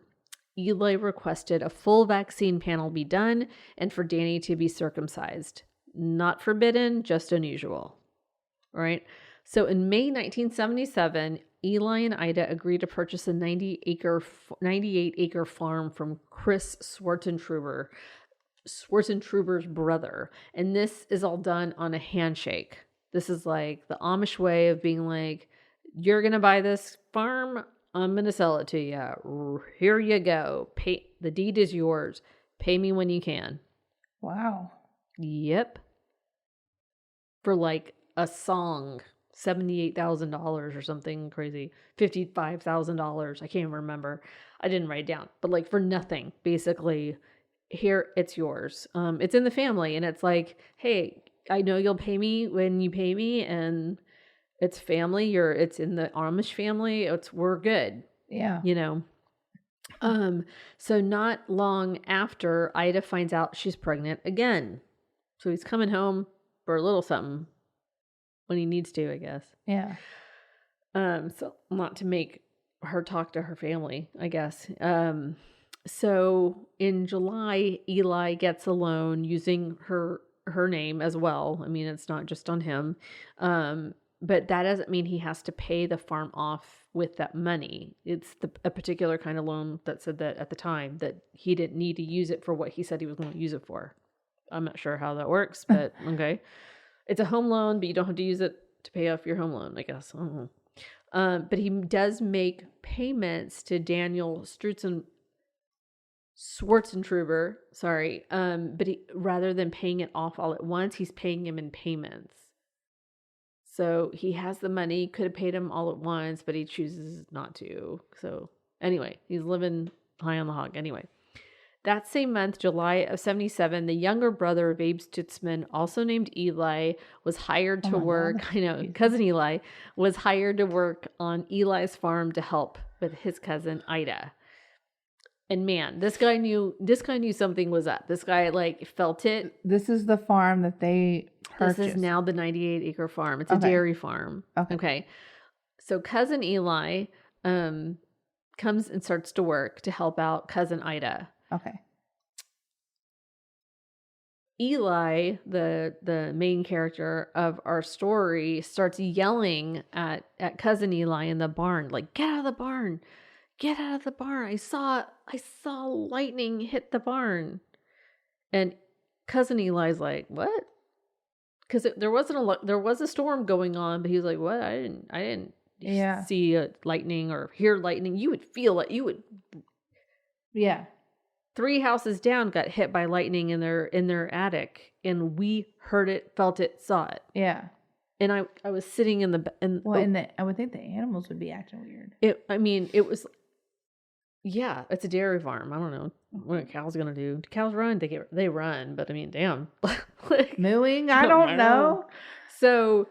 Eli requested a full vaccine panel be done and for Danny to be circumcised. Not forbidden, just unusual. All right. So in May 1977, Eli and Ida agreed to purchase a 98-acre farm from Chris Swartzentruber's brother. And this is all done on a handshake. This is like the Amish way of being like, you're going to buy this farm. I'm going to sell it to you. Here you go. The deed is yours. Pay me when you can. Wow. Yep. For like a song, $78,000 or something crazy. $55,000. I can't remember. I didn't write it down. But like for nothing, basically, here, it's yours. It's in the family. And it's like, hey, I know you'll pay me when you pay me, and it's family. It's in the Amish family. We're good. Yeah. You know. So not long after, Ida finds out she's pregnant again. So he's coming home for a little something when he needs to, I guess. Yeah. So not to make her talk to her family, I guess. So in July, Eli gets a loan using her name as well. I mean, it's not just on him. But that doesn't mean he has to pay the farm off with that money. It's a particular kind of loan that said that at the time that he didn't need to use it for what he said he was going to use it for. I'm not sure how that works, but okay. It's a home loan, but you don't have to use it to pay off your home loan, I guess. I don't know. But he does make payments to Daniel Swartzentruber, but rather than paying it off all at once, he's paying him in payments. So he has the money, could have paid him all at once, but he chooses not to. So anyway, he's living high on the hog. Anyway, that same month, July of 1977, the younger brother of Abe Stuzman, also named Eli, was hired to work. Cousin Eli was hired to work on Eli's farm to help with his cousin Ida. And man, this guy knew something was up. This guy like felt it. This is the farm that they purchased. This is now the 98-acre farm. It's a dairy farm. Okay. So cousin Eli comes and starts to work to help out cousin Ida. Okay. Eli, the main character of our story, starts yelling at cousin Eli in the barn, like, get out of the barn. Get out of the barn. I saw lightning hit the barn. And cousin Eli's like, what? Because there was a storm going on, but he was like, what? I didn't see lightning or hear lightning. You would feel it. Yeah. 3 houses down got hit by lightning in their attic, and we heard it, felt it, saw it. Yeah. And I was sitting in the I would think the animals would be acting weird. It was. Yeah, it's a dairy farm. I don't know what a cow's gonna do. Do cows run? They run, but I mean, damn. Like, mooing? I don't know. So,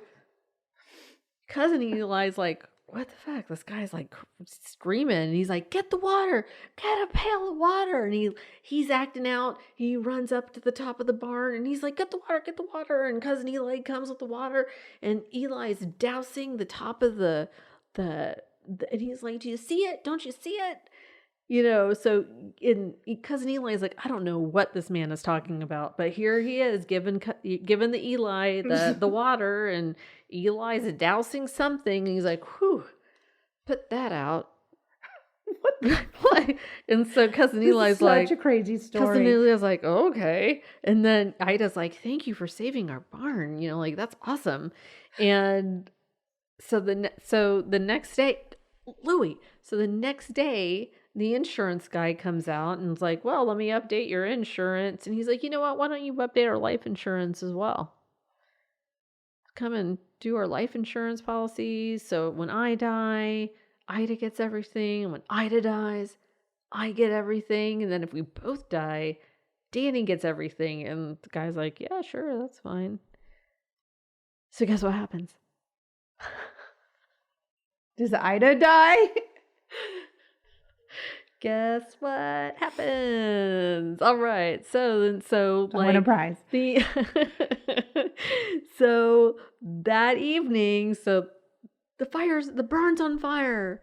cousin Eli's like, what the fuck? This guy's like screaming, and he's like, get the water, get a pail of water, and he's acting out. He runs up to the top of the barn, and he's like, get the water, and cousin Eli comes with the water, and Eli's dousing the top of the and he's like, do you see it? Don't you see it? So cousin Eli's like, I don't know what this man is talking about, but here he is giving the Eli the water, and Eli's dousing something, and he's like, whew, put that out. What? And so cousin Eli's like, such a crazy story. Cousin Eli's like, oh, okay. And then Ida's like, thank you for saving our barn. Like, that's awesome. And so the next day, Louie. So the next day, the insurance guy comes out and is like, well, let me update your insurance. And he's like, you know what? Why don't you update our life insurance as well? Come and do our life insurance policies. So when I die, Ida gets everything. And when Ida dies, I get everything. And then if we both die, Danny gets everything. And the guy's like, yeah, sure, that's fine. So guess what happens? Does Ida die? Guess what happens? All right. So I win a prize. So that evening, so the barn's on fire.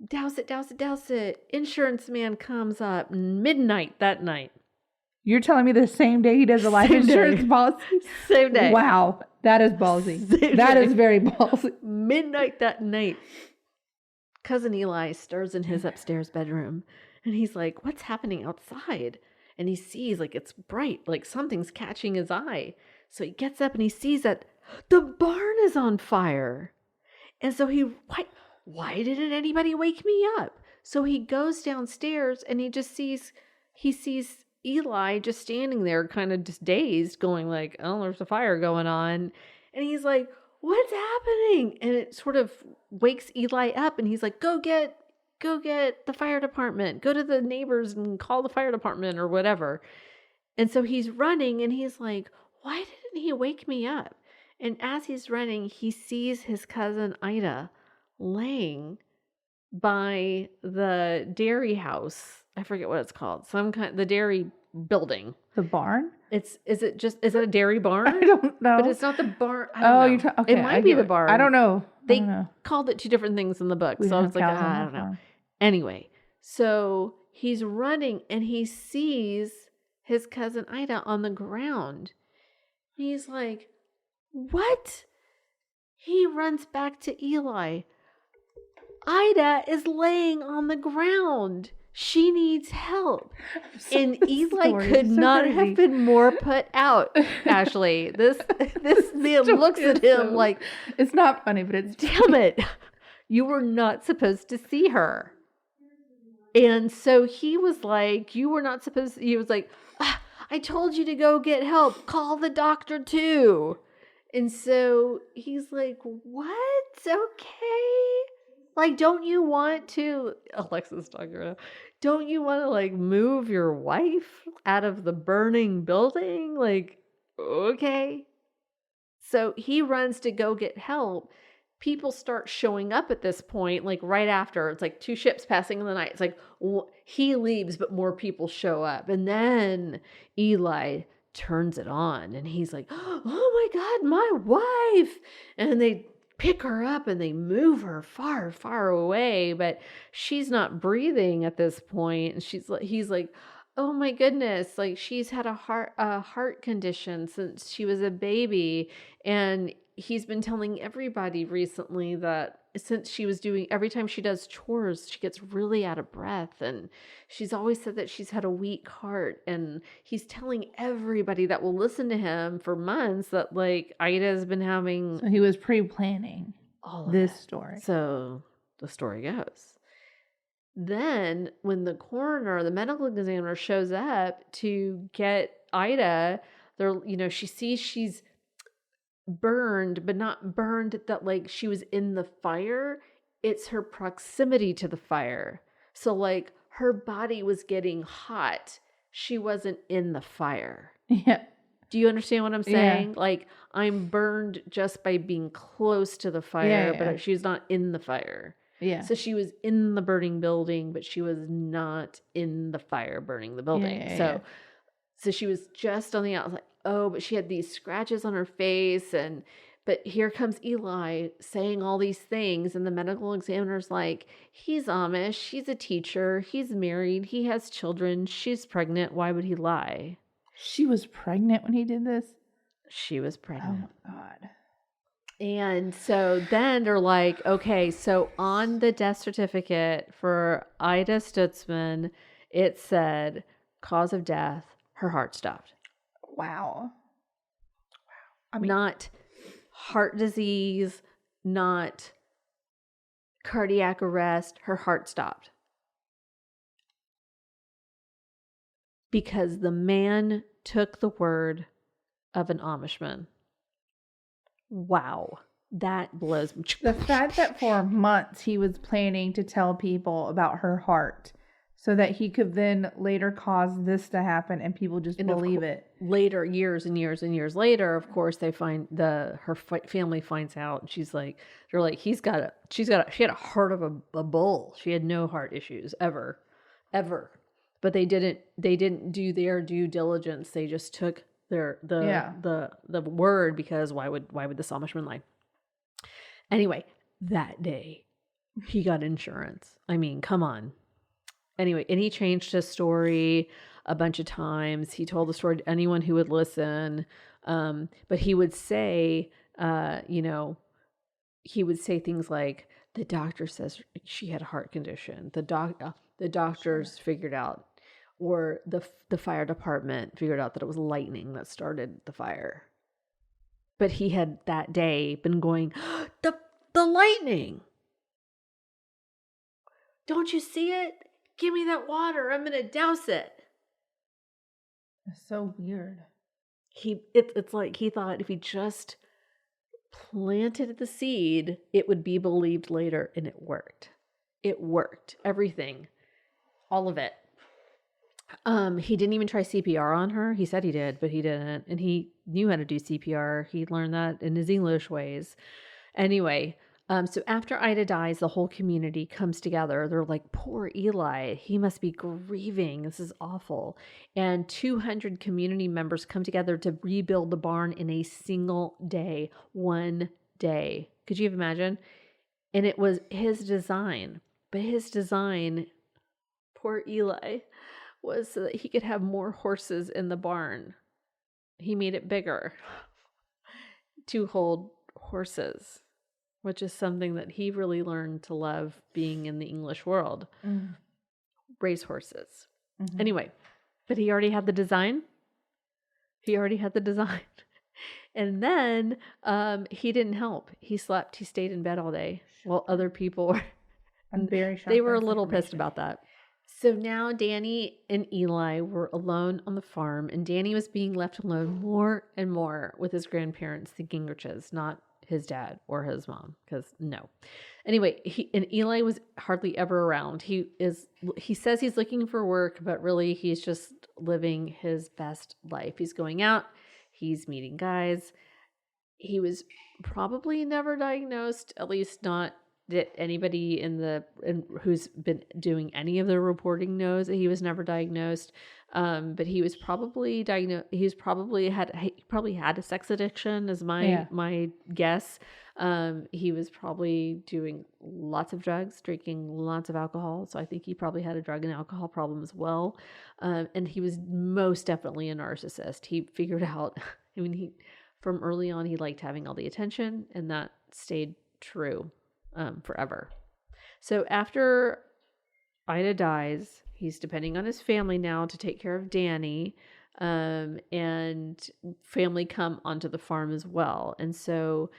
Douse it. Insurance man comes up midnight that night. You're telling me the same day he does a life insurance policy? Same day. Wow. That is ballsy. That is very ballsy. Midnight that night. Cousin Eli stirs in his upstairs bedroom, and he's like, what's happening outside? And he sees, like, it's bright, like something's catching his eye. So he gets up and he sees that the barn is on fire. And so why didn't anybody wake me up? So he goes downstairs and he sees Eli just standing there, kind of just dazed, going like, oh, there's a fire going on. And he's like, what's happening? And it sort of wakes Eli up, and he's like, go get the fire department. Go to the neighbors and call the fire department or whatever. And so he's running, and he's like, why didn't he wake me up? And as he's running, he sees his cousin Ida laying by the dairy house. I forget what it's called. The dairy building. The barn? Is it a dairy barn? I don't know. But it's not the barn. Okay. It might be the barn. I don't know. They called it 2 different things in the book. So I was like, I don't know. Anyway, so he's running and he sees his cousin Ida on the ground. He's like, what? He runs back to Eli. Ida is laying on the ground. She needs help. And Eli could not have been more put out, Ashley. This man looks at him like, it's not funny, but it's damn it. You were not supposed to see her. And so he was like, he was like, I told you to go get help. Call the doctor too. And so he's like, what? Okay. Like, don't you want to, Alexis talking right now, don't you want to like move your wife out of the burning building? Like, okay. So he runs to go get help. People start showing up at this point, like right after. It's like 2 ships passing in the night. It's like he leaves, but more people show up. And then Eli turns it on and he's like, oh my God, my wife. And they pick her up and they move her far, far away, but she's not breathing at this point. And he's like, oh my goodness, like she's had a heart condition since she was a baby. And he's been telling everybody recently that since she was doing, every time she does chores, she gets really out of breath. And she's always said that she's had a weak heart. And he's telling everybody that will listen to him for months that like Ida has been having So he was pre-planning all of this it. story. So the story goes. Then when the coroner, the medical examiner shows up to get Ida, she sees she's burned, but not burned that like she was in the fire. It's her proximity to the fire. So like her body was getting hot. She wasn't in the fire. Yeah. Do you understand what I'm saying? Yeah. Like I'm burned just by being close to the fire, Yeah. but she's not in the fire. Yeah. So she was in the burning building, but she was not in the fire burning the building. So she was just on the outside. Oh, but she had these scratches on her face. But here comes Eli saying all these things. And the medical examiner's like, he's Amish. He's a teacher. He's married. He has children. She's pregnant. Why would he lie? She was pregnant when he did this? She was pregnant. Oh, my God. And so then they're like, okay, so on the death certificate for Ida Stutzman, it said cause of death, her heart stopped. Wow. I mean, not heart disease, not cardiac arrest, her heart stopped. Because the man took the word of an Amishman. Wow. That blows me. The fact that for months he was planning to tell people about her heart so that he could then later cause this to happen and people just believe it. Later, years and years and years later, of course, they find her family finds out, and she's like, they're like, she had a heart of a bull. She had no heart issues ever. But they didn't do their due diligence. They just took the word, because why would this Amishman lie? Anyway, that day he got insurance. I mean, come on. Anyway, and he changed his story a bunch of times. He told the story to anyone who would listen. But he would say, he would say things like, the doctor says she had a heart condition. The doctors figured out, or the fire department figured out that it was lightning that started the fire. But he had that day been going, the lightning. Don't you see it? Give me that water. I'm going to douse it. It's so weird. It's like he thought if he just planted the seed, it would be believed later, and it worked. It worked. Everything. All of it. He didn't even try CPR on her. He said he did, but he didn't. And he knew how to do CPR. He learned that in his English ways. Anyway, so after Ida dies, the whole community comes together. They're like, poor Eli. He must be grieving. This is awful. And 200 community members come together to rebuild the barn in a single day. One day. Could you imagine? And it was his design. But his design, poor Eli, was so that he could have more horses in the barn. He made it bigger to hold horses, which is something that he really learned to love being in the English world. Mm. Race horses. Mm-hmm. Anyway, but he already had the design. And then he didn't help. He slept. He stayed in bed all day while other people were... I'm very shocked. They were a little pissed about that. So now Danny and Eli were alone on the farm, and Danny was being left alone more and more with his grandparents, the Gingriches, not his dad or his mom, because no. Anyway, Eli was hardly ever around. He says he's looking for work, but really he's just living his best life. He's going out, he's meeting guys. He was probably never diagnosed, at least not that anybody who's been doing any of the reporting knows that he was never diagnosed. But he was probably diagnosed. He probably had a sex addiction, is my guess. He was probably doing lots of drugs, drinking lots of alcohol. So I think he probably had a drug and alcohol problem as well. And he was most definitely a narcissist. He figured out, I mean, from early on, he liked having all the attention, and that stayed true forever. So after Ida dies, he's depending on his family now to take care of Danny, and family come onto the farm as well. And so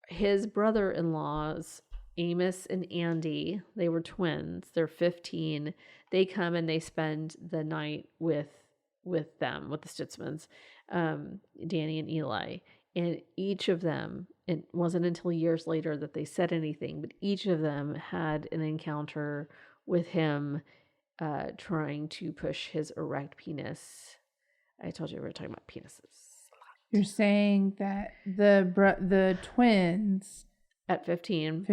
his brother-in-laws, Amos and Andy, they were twins. They're 15. They come and they spend the night with the Stutzmans, Danny and Eli. And each of them, it wasn't until years later that they said anything, but each of them had an encounter with him trying to push his erect penis. I told you we were talking about penises. You're saying that the twins at 15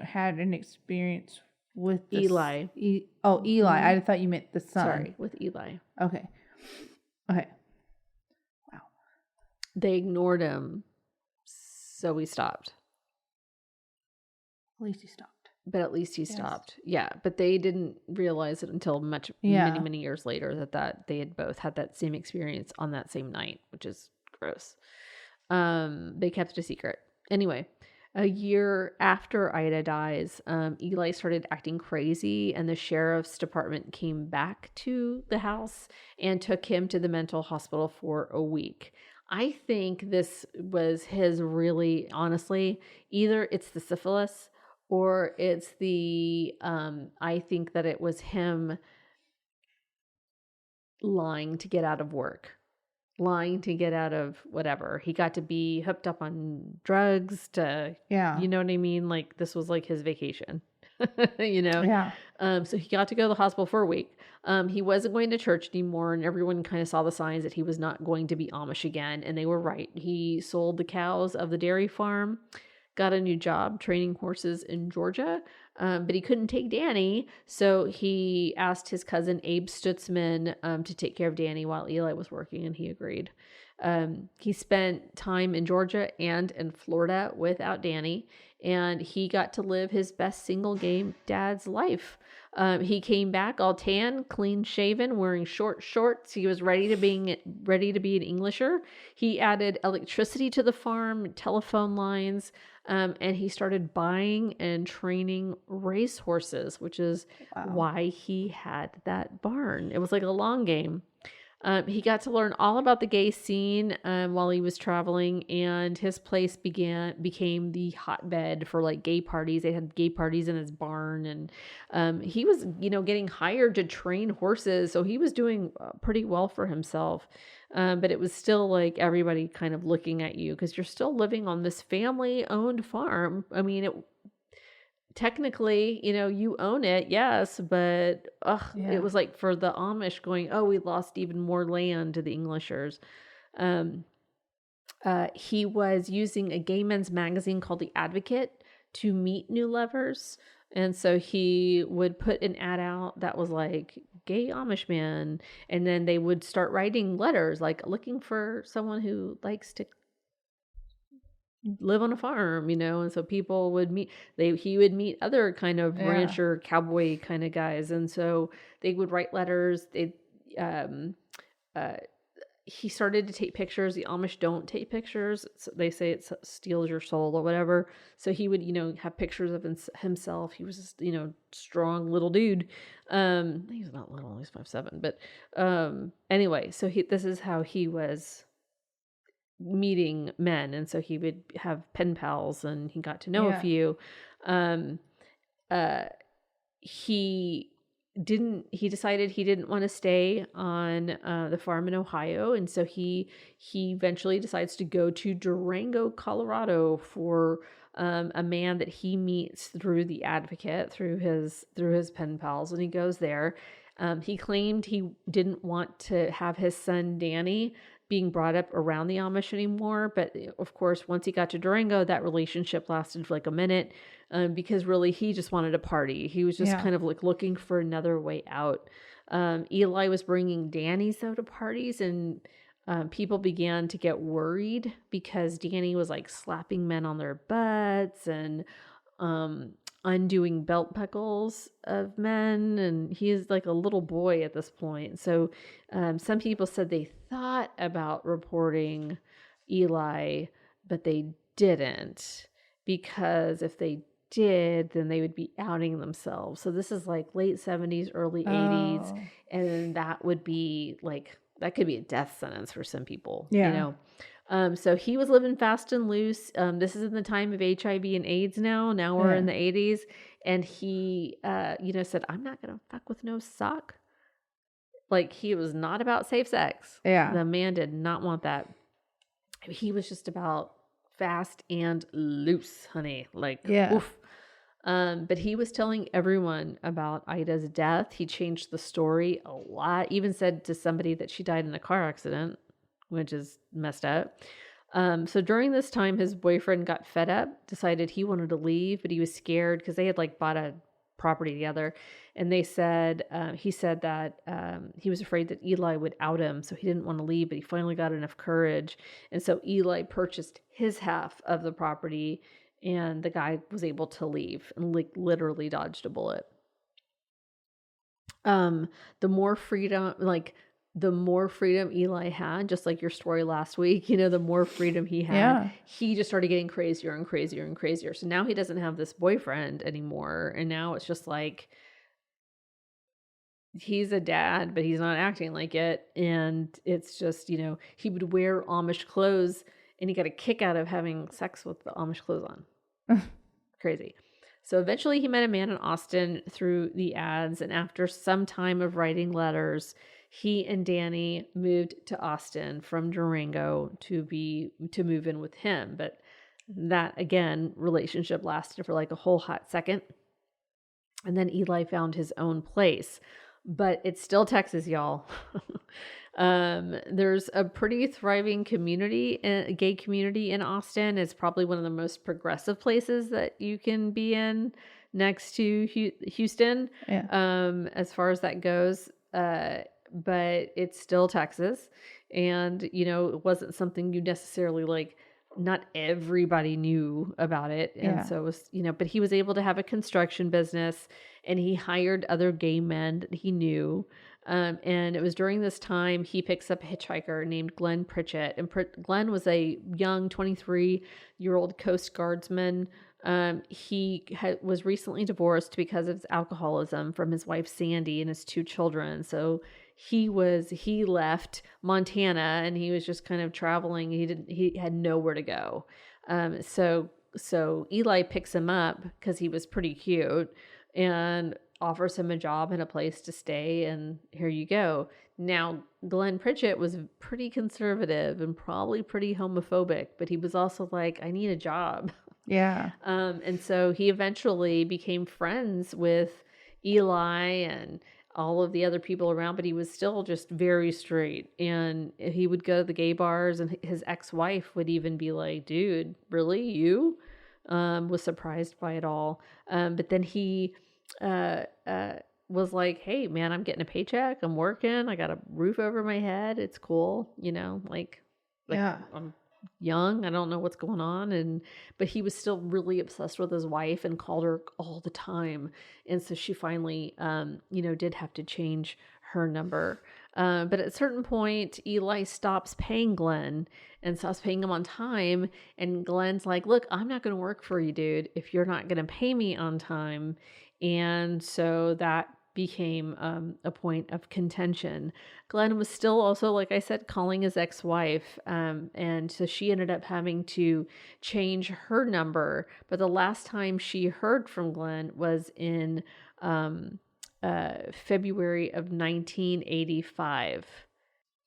had an experience with Eli. Eli. Mm-hmm. I thought you meant the son. Sorry, with Eli. Okay. Wow. They ignored him, so we stopped. At least he stopped. But at least he stopped. Yeah, but they didn't realize it until many, many years later that they had both had that same experience on that same night, which is gross. They kept it a secret. Anyway, a year after Ida dies, Eli started acting crazy, and the sheriff's department came back to the house and took him to the mental hospital for a week. I think this was his really, honestly, either it's the syphilis or it's the, I think that it was him lying to get out of work, lying to get out of whatever. He got to be hooked up on drugs you know what I mean? Like this was like his vacation, you know? Yeah. So he got to go to the hospital for a week. He wasn't going to church anymore, and everyone kind of saw the signs that he was not going to be Amish again. And they were right. He sold the cows of the dairy farm, got a new job training horses in Georgia, but he couldn't take Danny, so he asked his cousin Abe Stutzman to take care of Danny while Eli was working, and he agreed. He spent time in Georgia and in Florida without Danny, and he got to live his best single game dad's life. He came back all tan, clean shaven, wearing short shorts. He was ready to be an Englisher. He added electricity to the farm, telephone lines, and he started buying and training race horses, which is why he had that barn. It was like a long game. He got to learn all about the gay scene while he was traveling, and his place became the hotbed for like gay parties. They had gay parties in his barn, and he was, getting hired to train horses, so he was doing pretty well for himself. But it was still like everybody kind of looking at you because you're still living on this family-owned farm. I mean, technically, you own it, yes, but it was like for the Amish going, we lost even more land to the Englishers. He was using a gay men's magazine called The Advocate to meet new lovers. And so he would put an ad out that was like gay Amish man. And then they would start writing letters like looking for someone who likes to live on a farm, and so people would meet, he would meet other kind of rancher cowboy kind of guys. And so they would write letters. He started to take pictures. The Amish don't take pictures. They say it steals your soul or whatever. So he would, have pictures of himself. He was just, strong little dude. He's not little, he's 5'7", but anyway, so this is how he was meeting men. And so he would have pen pals, and he got to know a few. He decided he didn't want to stay on the farm in Ohio, and so he eventually decides to go to Durango, Colorado for a man that he meets through the Advocate, through his pen pals, and he goes there. He claimed he didn't want to have his son Danny being brought up around the Amish anymore. But of course, once he got to Durango, that relationship lasted for like a minute, because really he just wanted to party. He was just kind of like looking for another way out. Eli was bringing Danny so to parties, and people began to get worried because Danny was like slapping men on their butts and undoing belt buckles of men, and he is like a little boy at this point. So some people said they thought about reporting Eli, but they didn't, because if they did, then they would be outing themselves. So this is like late 70s, early 80s, and that would be like, that could be a death sentence for some people, you know. So he was living fast and loose. This is in the time of HIV and AIDS now. Now we're in the 80s. And he, said, I'm not going to fuck with no sock. Like, he was not about safe sex. Yeah. The man did not want that. He was just about fast and loose, honey. Like, oof. But he was telling everyone about Ida's death. He changed the story a lot. Even said to somebody that she died in a car accident, which is messed up. So during this time, his boyfriend got fed up, decided he wanted to leave, but he was scared because they had like bought a property together. And they said, he said that he was afraid that Eli would out him. So he didn't want to leave, but he finally got enough courage. And so Eli purchased his half of the property, and the guy was able to leave and like literally dodged a bullet. The more freedom Eli had, just like your story last week, the more freedom he had, he just started getting crazier and crazier and crazier. So now he doesn't have this boyfriend anymore. And now it's just like, he's a dad, but he's not acting like it. And it's just, he would wear Amish clothes, and he got a kick out of having sex with the Amish clothes on. Crazy. So eventually he met a man in Austin through the ads. And after some time of writing letters, he and Danny moved to Austin from Durango to move in with him. But that, again, relationship lasted for like a whole hot second. And then Eli found his own place. But it's still Texas, y'all. There's a pretty thriving gay community in Austin. It's probably one of the most progressive places that you can be in, next to Houston, as far as that goes. But it's still Texas. And, it wasn't something you necessarily like, not everybody knew about it. And so it was, but he was able to have a construction business, and he hired other gay men that he knew. And it was during this time he picks up a hitchhiker named Glenn Pritchett. And Glenn was a young 23-year-old Coast Guardsman. He was recently divorced because of his alcoholism from his wife Sandy and his 2 children. So he left Montana, and he was just kind of traveling. He had nowhere to go. So Eli picks him up because he was pretty cute and offers him a job and a place to stay, and here you go. Now, Glenn Pritchett was pretty conservative and probably pretty homophobic, but he was also like, I need a job. Yeah. And so he eventually became friends with Eli and all of the other people around, but he was still just very straight. And he would go to the gay bars, and his ex-wife would even be like, dude, really? You? Was surprised by it all. But then he was like, hey man, I'm getting a paycheck, I'm working, I got a roof over my head, it's cool, like I'm young, I don't know what's going on. But he was still really obsessed with his wife and called her all the time. And so she finally did have to change her number. But at a certain point, Eli stops paying Glenn and stops paying him on time. And Glenn's like, look, I'm not going to work for you, dude, if you're not going to pay me on time. And so that became a point of contention. Glenn was still also, like I said, calling his ex-wife. And so she ended up having to change her number. But the last time she heard from Glenn was in February of 1985.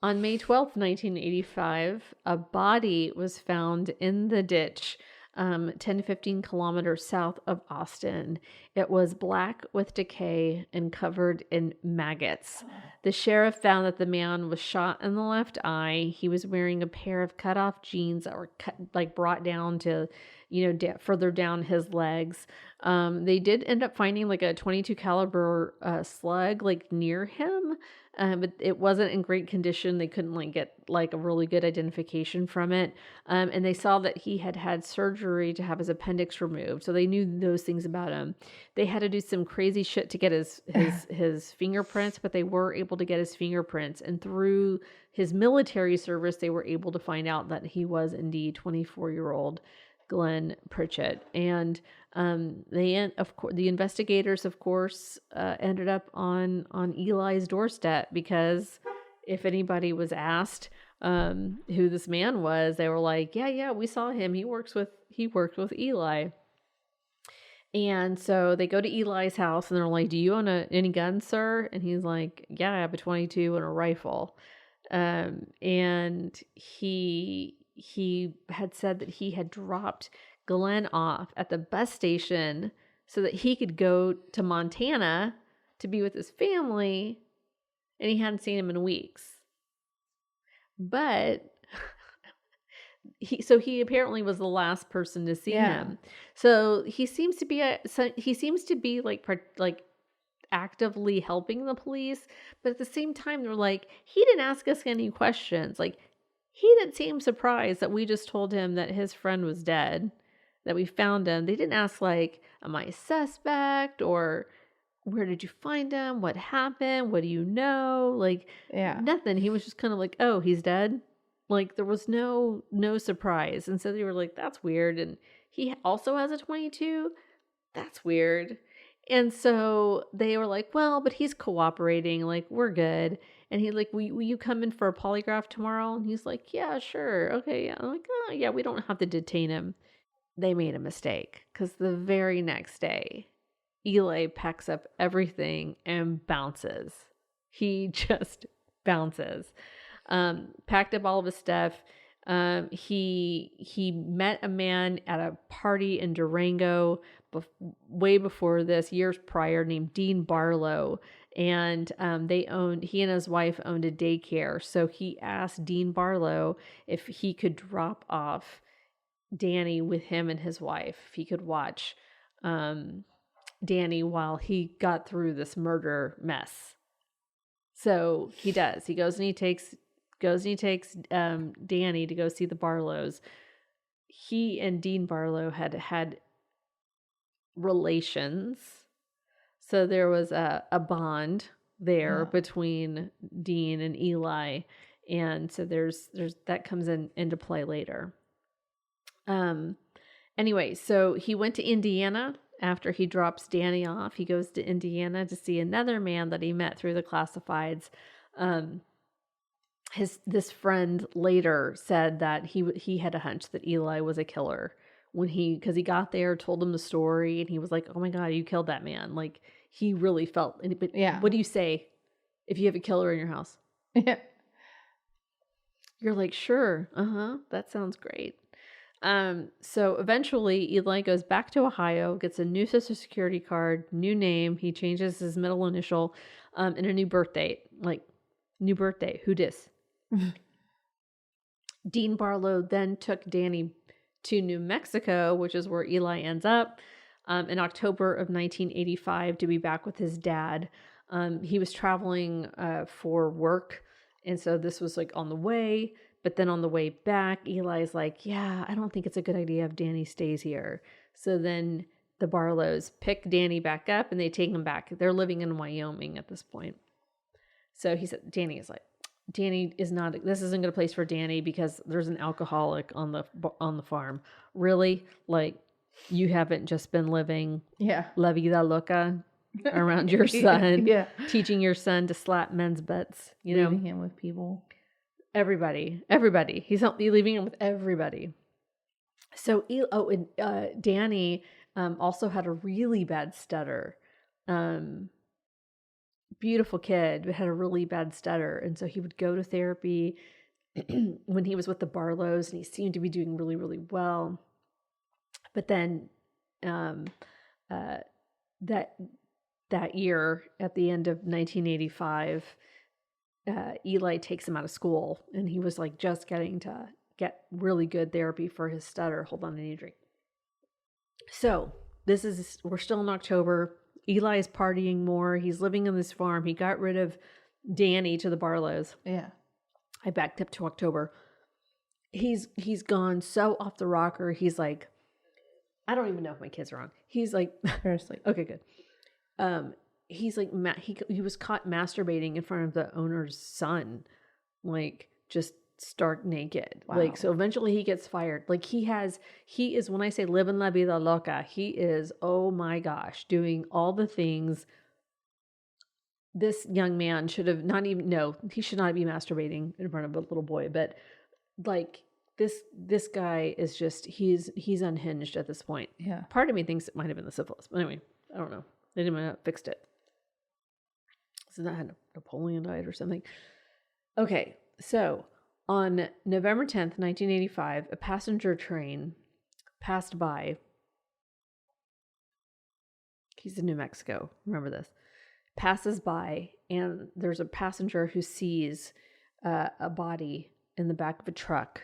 On May 12th, 1985, a body was found in the ditch 10 to 15 kilometers south of Austin. It was black with decay and covered in maggots. The sheriff found that the man was shot in the left eye. He was wearing a pair of cut-off jeans that were brought down to, further down his legs. They did end up finding like a 22 caliber slug near him. But it wasn't in great condition. They couldn't get a really good identification from it. And they saw that he had had surgery to have his appendix removed. So they knew those things about him. They had to do some crazy shit to get his fingerprints, but they were able to get his fingerprints. And through his military service, they were able to find out that he was indeed 24-year-old Glenn Pritchett. And the investigators, of course, ended up on Eli's doorstep, because if anybody was asked who this man was, they were like, yeah, we saw him. He worked with Eli. And so they go to Eli's house and they're like, do you own any guns, sir? And he's like, yeah, I have a 22 and a rifle. And he had said that he had dropped Glenn off at the bus station so that he could go to Montana to be with his family, and he hadn't seen him in weeks. But he apparently was the last person to see him. So he seems to be actively helping the police, but at the same time they're like, he didn't ask us any questions. He didn't seem surprised that we just told him that his friend was dead, that we found him. They didn't ask am I a suspect, or where did you find him? What happened? What do you know? Nothing. He was just kind of like, oh, he's dead. There was no surprise. And so they were like, that's weird. And he also has a 22. That's weird. And so they were like, well, but he's cooperating. We're good. And he will you come in for a polygraph tomorrow? And he's like, yeah, sure. Okay. Yeah. I'm like, oh, yeah, we don't have to detain him. They made a mistake, because the very next day, Eli packs up everything and bounces. He just bounces. Packed up all of his stuff. He met a man at a party in Durango way before this, years prior, named Dean Barlow. And he and his wife owned a daycare. So he asked Dean Barlow if he could drop off Danny with him and his wife, if he could watch Danny while he got through this murder mess. So he does. He goes and he takes Danny to go see the Barlows. He and Dean Barlow had relations. So there was a bond there between Dean and Eli. And so there's that comes into play later. Anyway, so he went to Indiana after he drops Danny off. He goes to Indiana to see another man that he met through the classifieds. This friend later said that he had a hunch that Eli was a killer because he got there, told him the story, and he was like, oh my God, you killed that man. He really felt, but what do you say if you have a killer in your house? Yeah. You're like, sure. That sounds great. So eventually Eli goes back to Ohio, gets a new Social Security card, new name. He changes his middle initial, and a new birth date. New birthday. Who dis? Dean Barlow then took Danny to New Mexico, which is where Eli ends up, in October of 1985 to be back with his dad. He was traveling for work, and so this was on the way. But then on the way back, Eli's like, yeah, I don't think it's a good idea if Danny stays here. So then the Barlows pick Danny back up and they take him back. They're living in Wyoming at this point. So he said, Danny is not, this isn't a good place for Danny because there's an alcoholic on the farm. Really? You haven't just been living la vida loca around your son, teaching your son to slap men's butts, leaving him with people. Everybody. He's leaving him with everybody. So, Danny also had a really bad stutter. Beautiful kid, but had a really bad stutter. And so he would go to therapy when he was with the Barlows, and he seemed to be doing really, really well. But then um, uh, that year, at the end of 1985, Eli takes him out of school, and he was like just getting to get really good therapy for his stutter. Hold on, I need a drink. So we're still in October. Eli is partying more. He's living on this farm. He got rid of Danny to the Barlows. Yeah. I backed up to October. He's gone so off the rocker. He's like, I don't even know if my kids are on. He's like, they're asleep. Okay, good. He's like, he was caught masturbating in front of the owner's son, like just stark naked. Wow. Like, so eventually he gets fired. Like he is, when I say living la vida loca, he is, oh my gosh, doing all the things. This young man should have he should not be masturbating in front of a little boy, but like this guy is just, he's unhinged at this point. Yeah. Part of me thinks it might have been the syphilis, but anyway, I don't know. They didn't have fixed it. So that had Napoleon died or something. Okay, so on November 10th, 1985, a passenger train passed by. He's in New Mexico. Remember this. Passes by, and there's a passenger who sees a body in the back of a truck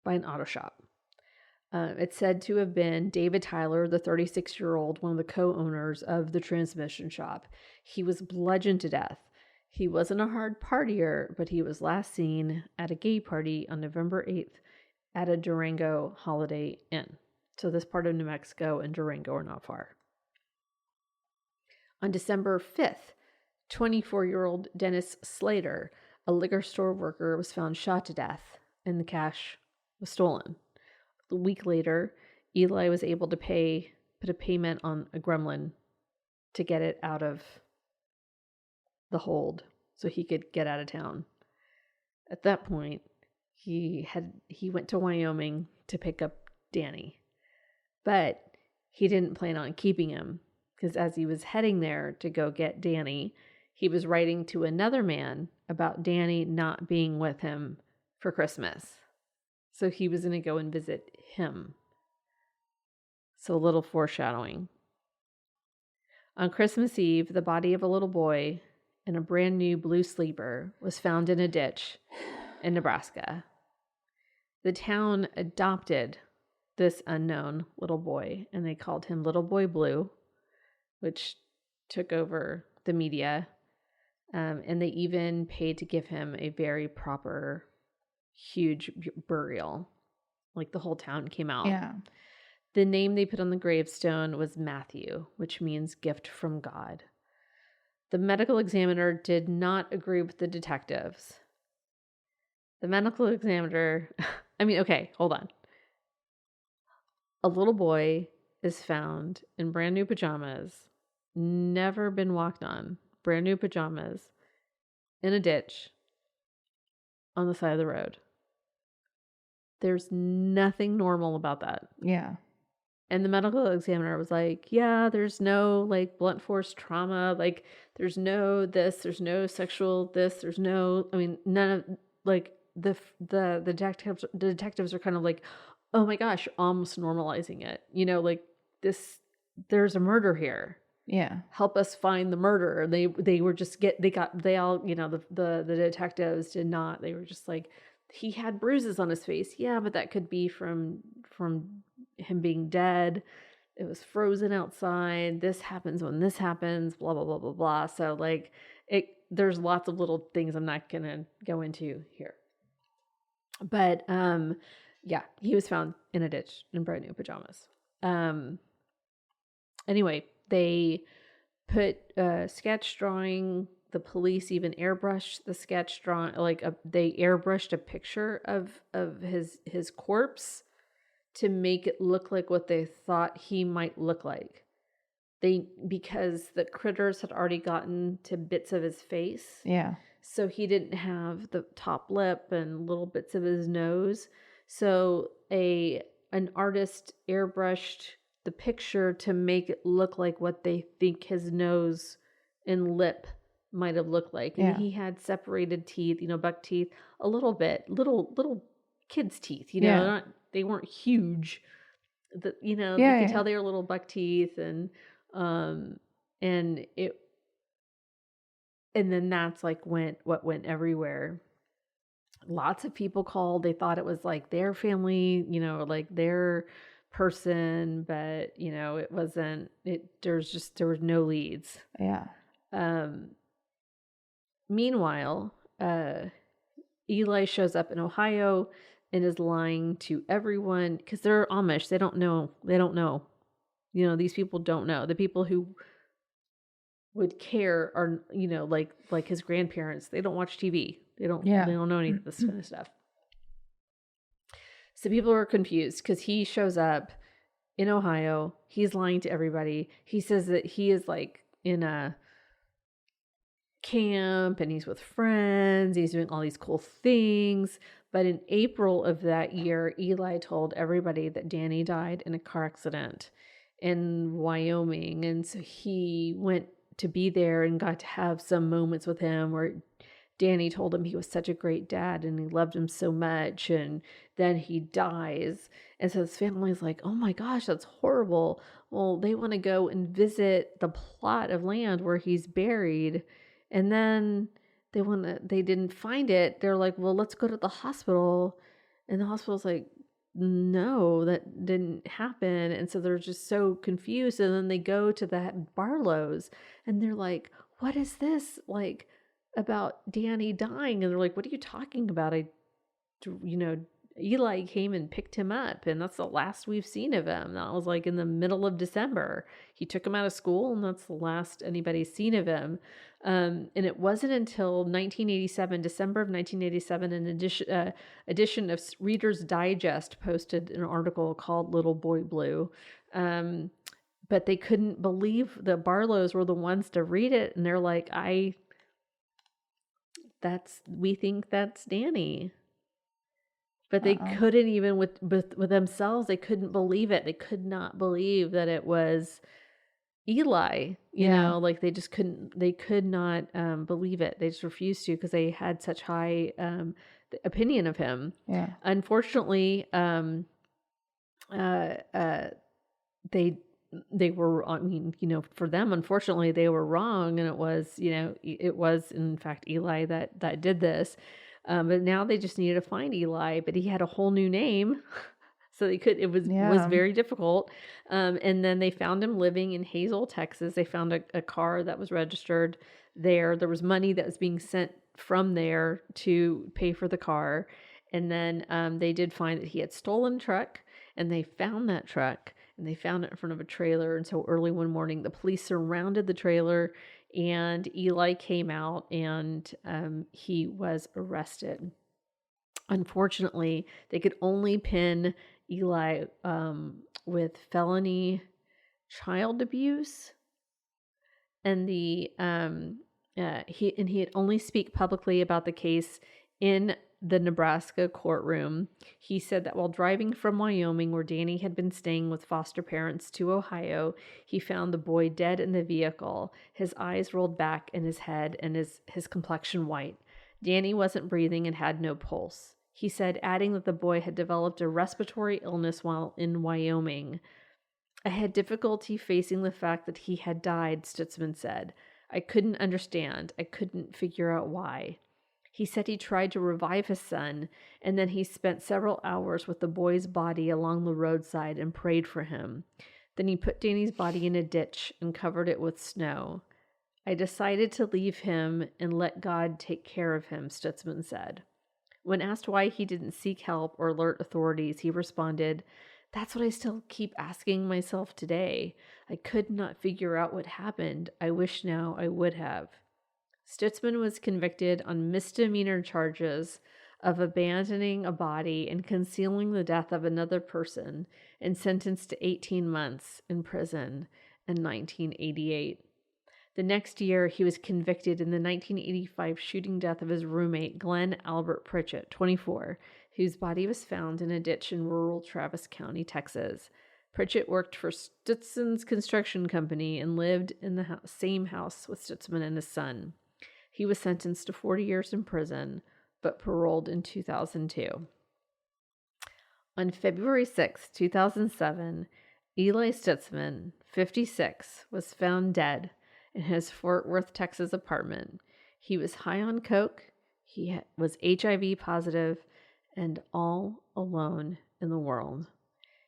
by an auto shop. It's said to have been David Tyler, the 36-year-old, one of the co-owners of the transmission shop. He was bludgeoned to death. He wasn't a hard partier, but he was last seen at a gay party on November 8th at a Durango Holiday Inn. So this part of New Mexico and Durango are not far. On December 5th, 24-year-old Dennis Slater, a liquor store worker, was found shot to death, and the cash was stolen. A week later, Eli was able to put a payment on a gremlin to get it out of the hold so he could get out of town. At that point, he went to Wyoming to pick up Danny, but he didn't plan on keeping him, because as he was heading there to go get Danny, he was writing to another man about Danny not being with him for Christmas. So he was going to go and visit him. So a little foreshadowing. On Christmas Eve, the body of a little boy in a brand new blue sleeper was found in a ditch in Nebraska. The town adopted this unknown little boy, and they called him Little Boy Blue, which took over the media. And they even paid to give him a very proper, huge burial. Like the whole town came out. Yeah. The name they put on the gravestone was Matthew, which means gift from God. The medical examiner did not agree with the detectives. The medical examiner, okay, hold on. A little boy is found in brand new pajamas, never been walked on, brand new pajamas, in a ditch on the side of the road. There's nothing normal about that. Yeah. And the medical examiner was like, yeah, there's no like blunt force trauma. Like there's no this, there's no sexual this, there's no, none of like the detectives are kind of like, oh my gosh, almost normalizing it. Like this, there's a murder here. Yeah. Help us find the murderer. They all, the detectives did not. They were just like, he had bruises on his face. Yeah, but that could be from him being dead. It was frozen outside. This happens when this happens, blah, blah, blah, blah, blah. So like there's lots of little things I'm not going to go into here. But, yeah, he was found in a ditch in brand new pajamas. Anyway, they put a sketch drawing. The police even airbrushed the sketch drawing. They airbrushed a picture of his corpse to make it look like what they thought he might look like. Because the critters had already gotten to bits of his face. Yeah. So he didn't have the top lip and little bits of his nose. So an artist airbrushed the picture to make it look like what they think his nose and lip might have looked like. And he had separated teeth, buck teeth, a little bit, little kids' teeth, they weren't huge. you know, Yeah, you could yeah. tell they were little buck teeth, um, and it, and then that's like what went everywhere. Lots of people called. They thought it was like their family, you know, like their person, but you know, it wasn't. There was no leads. Yeah. Um, Meanwhile, Eli shows up in Ohio and is lying to everyone because they're Amish. They don't know. They don't know. You know, these people don't know. The people who would care are, you know, like his grandparents. They don't watch TV. They don't know any of this kind of stuff. So people are confused because he shows up in Ohio. He's lying to everybody. He says that he is like in a camp and he's with friends. He's doing all these cool things. But in April of that year, Eli told everybody that Danny died in a car accident in Wyoming. And so he went to be there and got to have some moments with him where Danny told him he was such a great dad and he loved him so much. And then he dies. And so his family's like, oh my gosh, that's horrible. Well, they want to go and visit the plot of land where he's buried. And then they didn't find it. They're like, well, let's go to the hospital. And the hospital's like, no, that didn't happen. And so they're just so confused. And then they go to the Barlows and they're like, what is this? Like, about Danny dying. And they're like, what are you talking about? Eli came and picked him up, and that's the last we've seen of him. That was like in the middle of December. He took him out of school, and that's the last anybody's seen of him. And it wasn't until 1987, December of 1987, an edition of Reader's Digest posted an article called Little Boy Blue. But they couldn't believe the Barlows were the ones to read it, and they're like, we think that's Danny. But they couldn't even with themselves, they couldn't believe it. They could not believe that it was Eli, you know, like they could not believe it. They just refused to because they had such high opinion of him. Yeah. Unfortunately, they were, I mean, you know, for them, unfortunately, they were wrong. And it was in fact Eli that did this. But now they just needed to find Eli, but he had a whole new name. So it was very difficult. And then they found him living in Hazel, Texas. They found a car that was registered there. There was money that was being sent from there to pay for the car. And then they did find that he had stolen a truck, and they found that truck. And they found it in front of a trailer. And so early one morning, the police surrounded the trailer, and Eli came out, and he was arrested. Unfortunately, they could only pin Eli with felony child abuse, and he had only speak publicly about the case in the Nebraska courtroom. He said that while driving from Wyoming, where Danny had been staying with foster parents, to Ohio, he found the boy dead in the vehicle, his eyes rolled back in his head and his complexion white. Danny wasn't breathing and had no pulse. He said, adding that the boy had developed a respiratory illness while in Wyoming. I had difficulty facing the fact that he had died, Stutzman said. I couldn't understand. I couldn't figure out why. He said he tried to revive his son, and then he spent several hours with the boy's body along the roadside and prayed for him. Then he put Danny's body in a ditch and covered it with snow. I decided to leave him and let God take care of him, Stutzman said. When asked why he didn't seek help or alert authorities, he responded, "That's what I still keep asking myself today. I could not figure out what happened. I wish now I would have." Stutzman was convicted on misdemeanor charges of abandoning a body and concealing the death of another person, and sentenced to 18 months in prison in 1988. The next year, he was convicted in the 1985 shooting death of his roommate, Glenn Albert Pritchett, 24, whose body was found in a ditch in rural Travis County, Texas. Pritchett worked for Stutzman's construction company and lived in the same house with Stutzman and his son. He was sentenced to 40 years in prison, but paroled in 2002. On February 6, 2007, Eli Stutzman, 56, was found dead in his Fort Worth, Texas apartment. He was high on coke, he was HIV positive, and all alone in the world.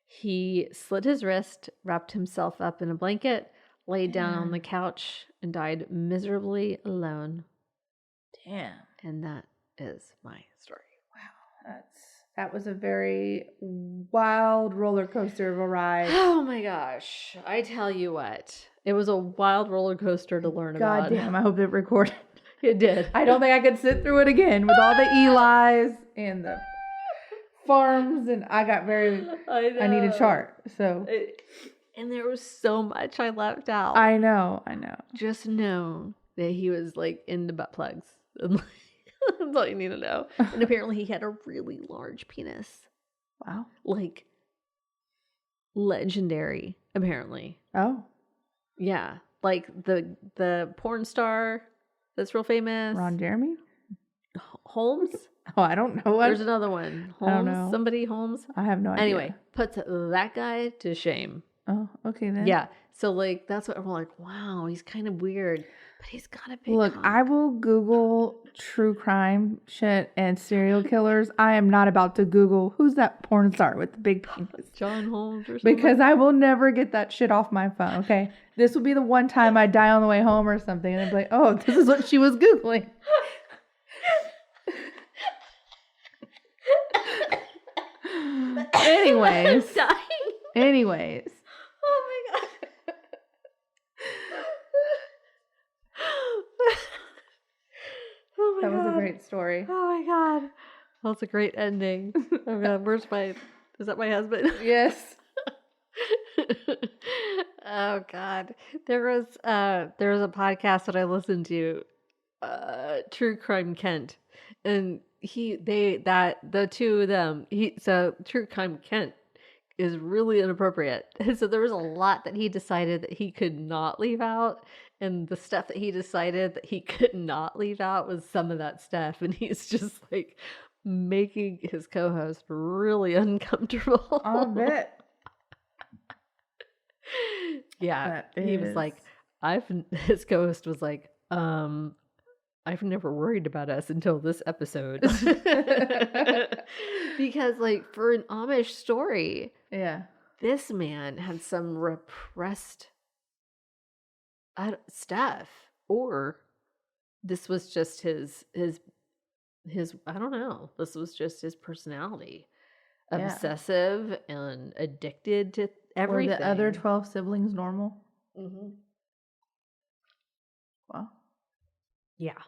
He slit his wrist, wrapped himself up in a blanket, laid down on the couch, and died miserably alone. Damn. And that is my story. Wow. That was a very wild roller coaster of a ride. Oh my gosh. I tell you what. It was a wild roller coaster to learn about. God damn, I hope it recorded. It did. I don't think I could sit through it again with all the Eli's and the farms, and I need a chart. So and there was so much I left out. I know. Just know that he was like into butt plugs. That's all you need to know. And apparently he had a really large penis. Wow. Like legendary, apparently. Oh. Yeah. Like the porn star that's real famous. Ron Jeremy? Holmes? Oh, I don't know. There's another one. Holmes? I don't know. Somebody Holmes? I have no idea. Anyway, puts that guy to shame. Oh, okay then. Yeah. So like that's what we're like, wow, he's kind of weird. But he's got a big Look, cock. I will Google true crime shit and serial killers. I am not about to Google who's that porn star with the big penis. John Holmes or something. Because I will never get that shit off my phone, okay? This will be the one time I die on the way home or something, and I'll be like, oh, this is what she was Googling. Anyways. Dying. Anyways. Oh my god. Oh my That god. was a great story. Oh my god. That's a great ending. Oh god, is that my husband? Yes. Oh god. There was a podcast that I listened to, True Crime Kent. And the two of them, so True Crime Kent is really inappropriate. And so there was a lot that he decided that he could not leave out. And the stuff that he decided that he could not leave out was some of that stuff. And he's just like making his co-host really uncomfortable. I bet. Yeah. He was like, his co-host was like, I've never worried about us until this episode. Because like for an Amish story, yeah, this man had some repressed stuff, or this was just his I don't know. This was just his personality. Yeah. Obsessive and addicted to everything. Were the other 12 siblings normal? Mm-hmm. Wow. Yeah.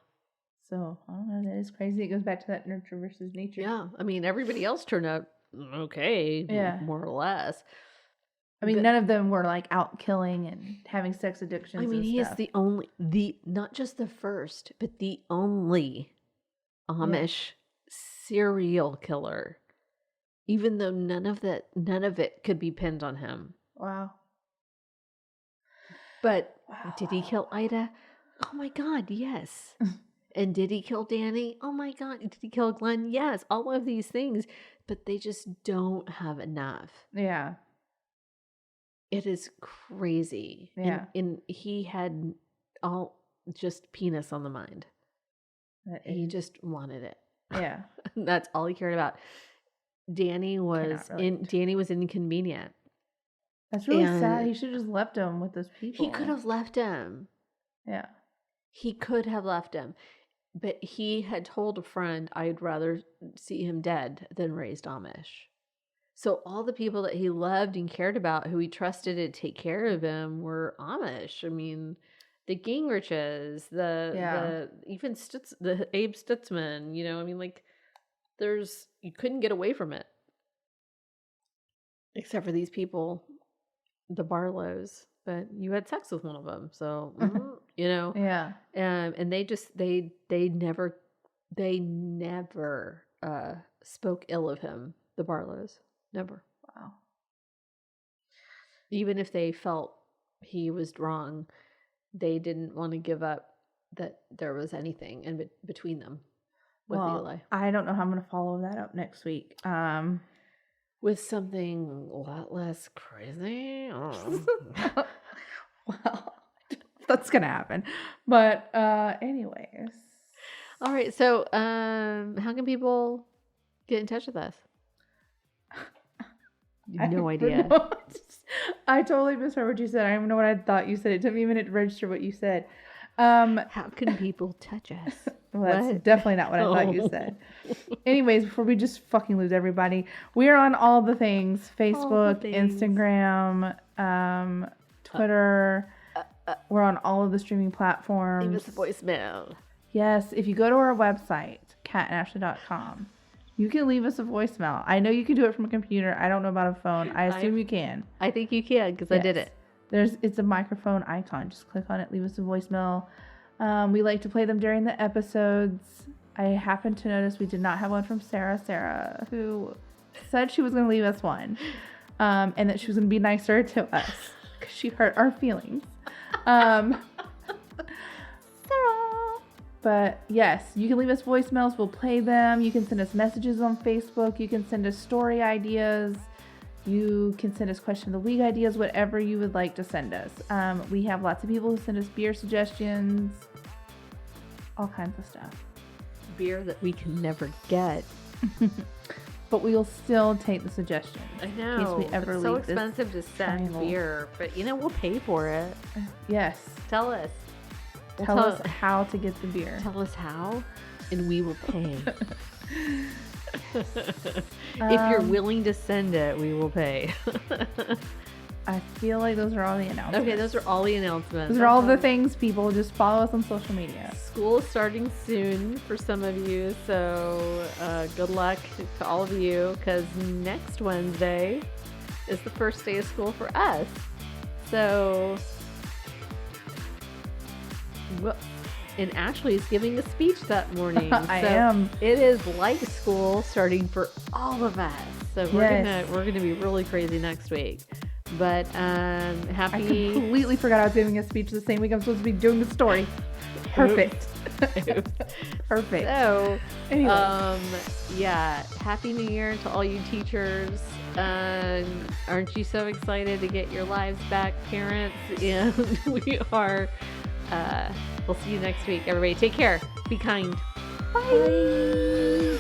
So, I don't know. That is crazy. It goes back to that nurture versus nature. Yeah. I mean, everybody else turned out okay. Yeah. More or less. I mean, none of them were like out killing and having sex addictions. I mean, he is the only, not just the first, but the only Amish serial killer. Even though none of it could be pinned on him. Wow. But did he kill Ida? Oh my God, yes. And did he kill Danny? Oh my God. Did he kill Glenn? Yes. All of these things. But they just don't have enough. Yeah. It is crazy. Yeah. And he had all just penis on the mind. He just wanted it. Yeah. That's all he cared about. Danny was inconvenient. That's really sad. He should have just left him with those people. He could have left him. Yeah. He could have left him. But he had told a friend, I'd rather see him dead than raised Amish. So all the people that he loved and cared about, who he trusted to take care of him, were Amish. I mean, the Gingriches, the Abe Stutzman, you know, I mean, like, you couldn't get away from it. Except for these people, the Barlows. But you had sex with one of them, so, you know. Yeah. And they never spoke ill of him, the Barlows. Never. Wow. Even if they felt he was wrong, they didn't want to give up that there was anything in between them with Eli. I don't know how I'm going to follow that up next week. with something a lot less crazy. Oh. Well, that's gonna happen. But anyways. All right. So how can people get in touch with us? No idea. I totally misheard what you said. I don't even know what I thought you said. It took me a minute to register what you said. How can people touch us? Well, that's definitely not what I thought you said. Anyways, before we just fucking lose everybody, we are on all the things: Facebook, Instagram, Twitter. We're on all of the streaming platforms. Leave us a voicemail. Yes, if you go to our website, catandashley.com, you can leave us a voicemail. I know you can do it from a computer. I don't know about a phone. I assume you can. I think you can because I did it. It's a microphone icon. Just click on it, leave us a voicemail. We like to play them during the episodes. I happen to notice we did not have one from Sarah, who said she was going to leave us one, and that she was going to be nicer to us because she hurt our feelings. Sarah. But yes, you can leave us voicemails. We'll play them. You can send us messages on Facebook. You can send us story ideas. You can send us question of the week ideas, whatever you would like to send us. We have lots of people who send us beer suggestions, all kinds of stuff. Beer that we can never get. But we will still take the suggestions. I know. In case we ever it's so expensive to send beer, but we'll pay for it. Yes. Tell us. Tell us how to get the beer. Tell us how, and we will pay. If you're willing to send it, we will pay. I feel like those are all the announcements. Okay, those are all the announcements. Those are all the things, people. Just follow us on social media. School is starting soon for some of you, so good luck to all of you, because next Wednesday is the first day of school for us. So... And Ashley is giving a speach that morning. I am. It is like school starting for all of us. So we're gonna be really crazy next week. But happy. I completely forgot I was giving a speech the same week I'm supposed to be doing the story. Perfect. Perfect. So anyway. Happy New Year to all you teachers. Aren't you so excited to get your lives back, parents? And we are. We'll see you next week. Everybody take care. Be kind. Bye.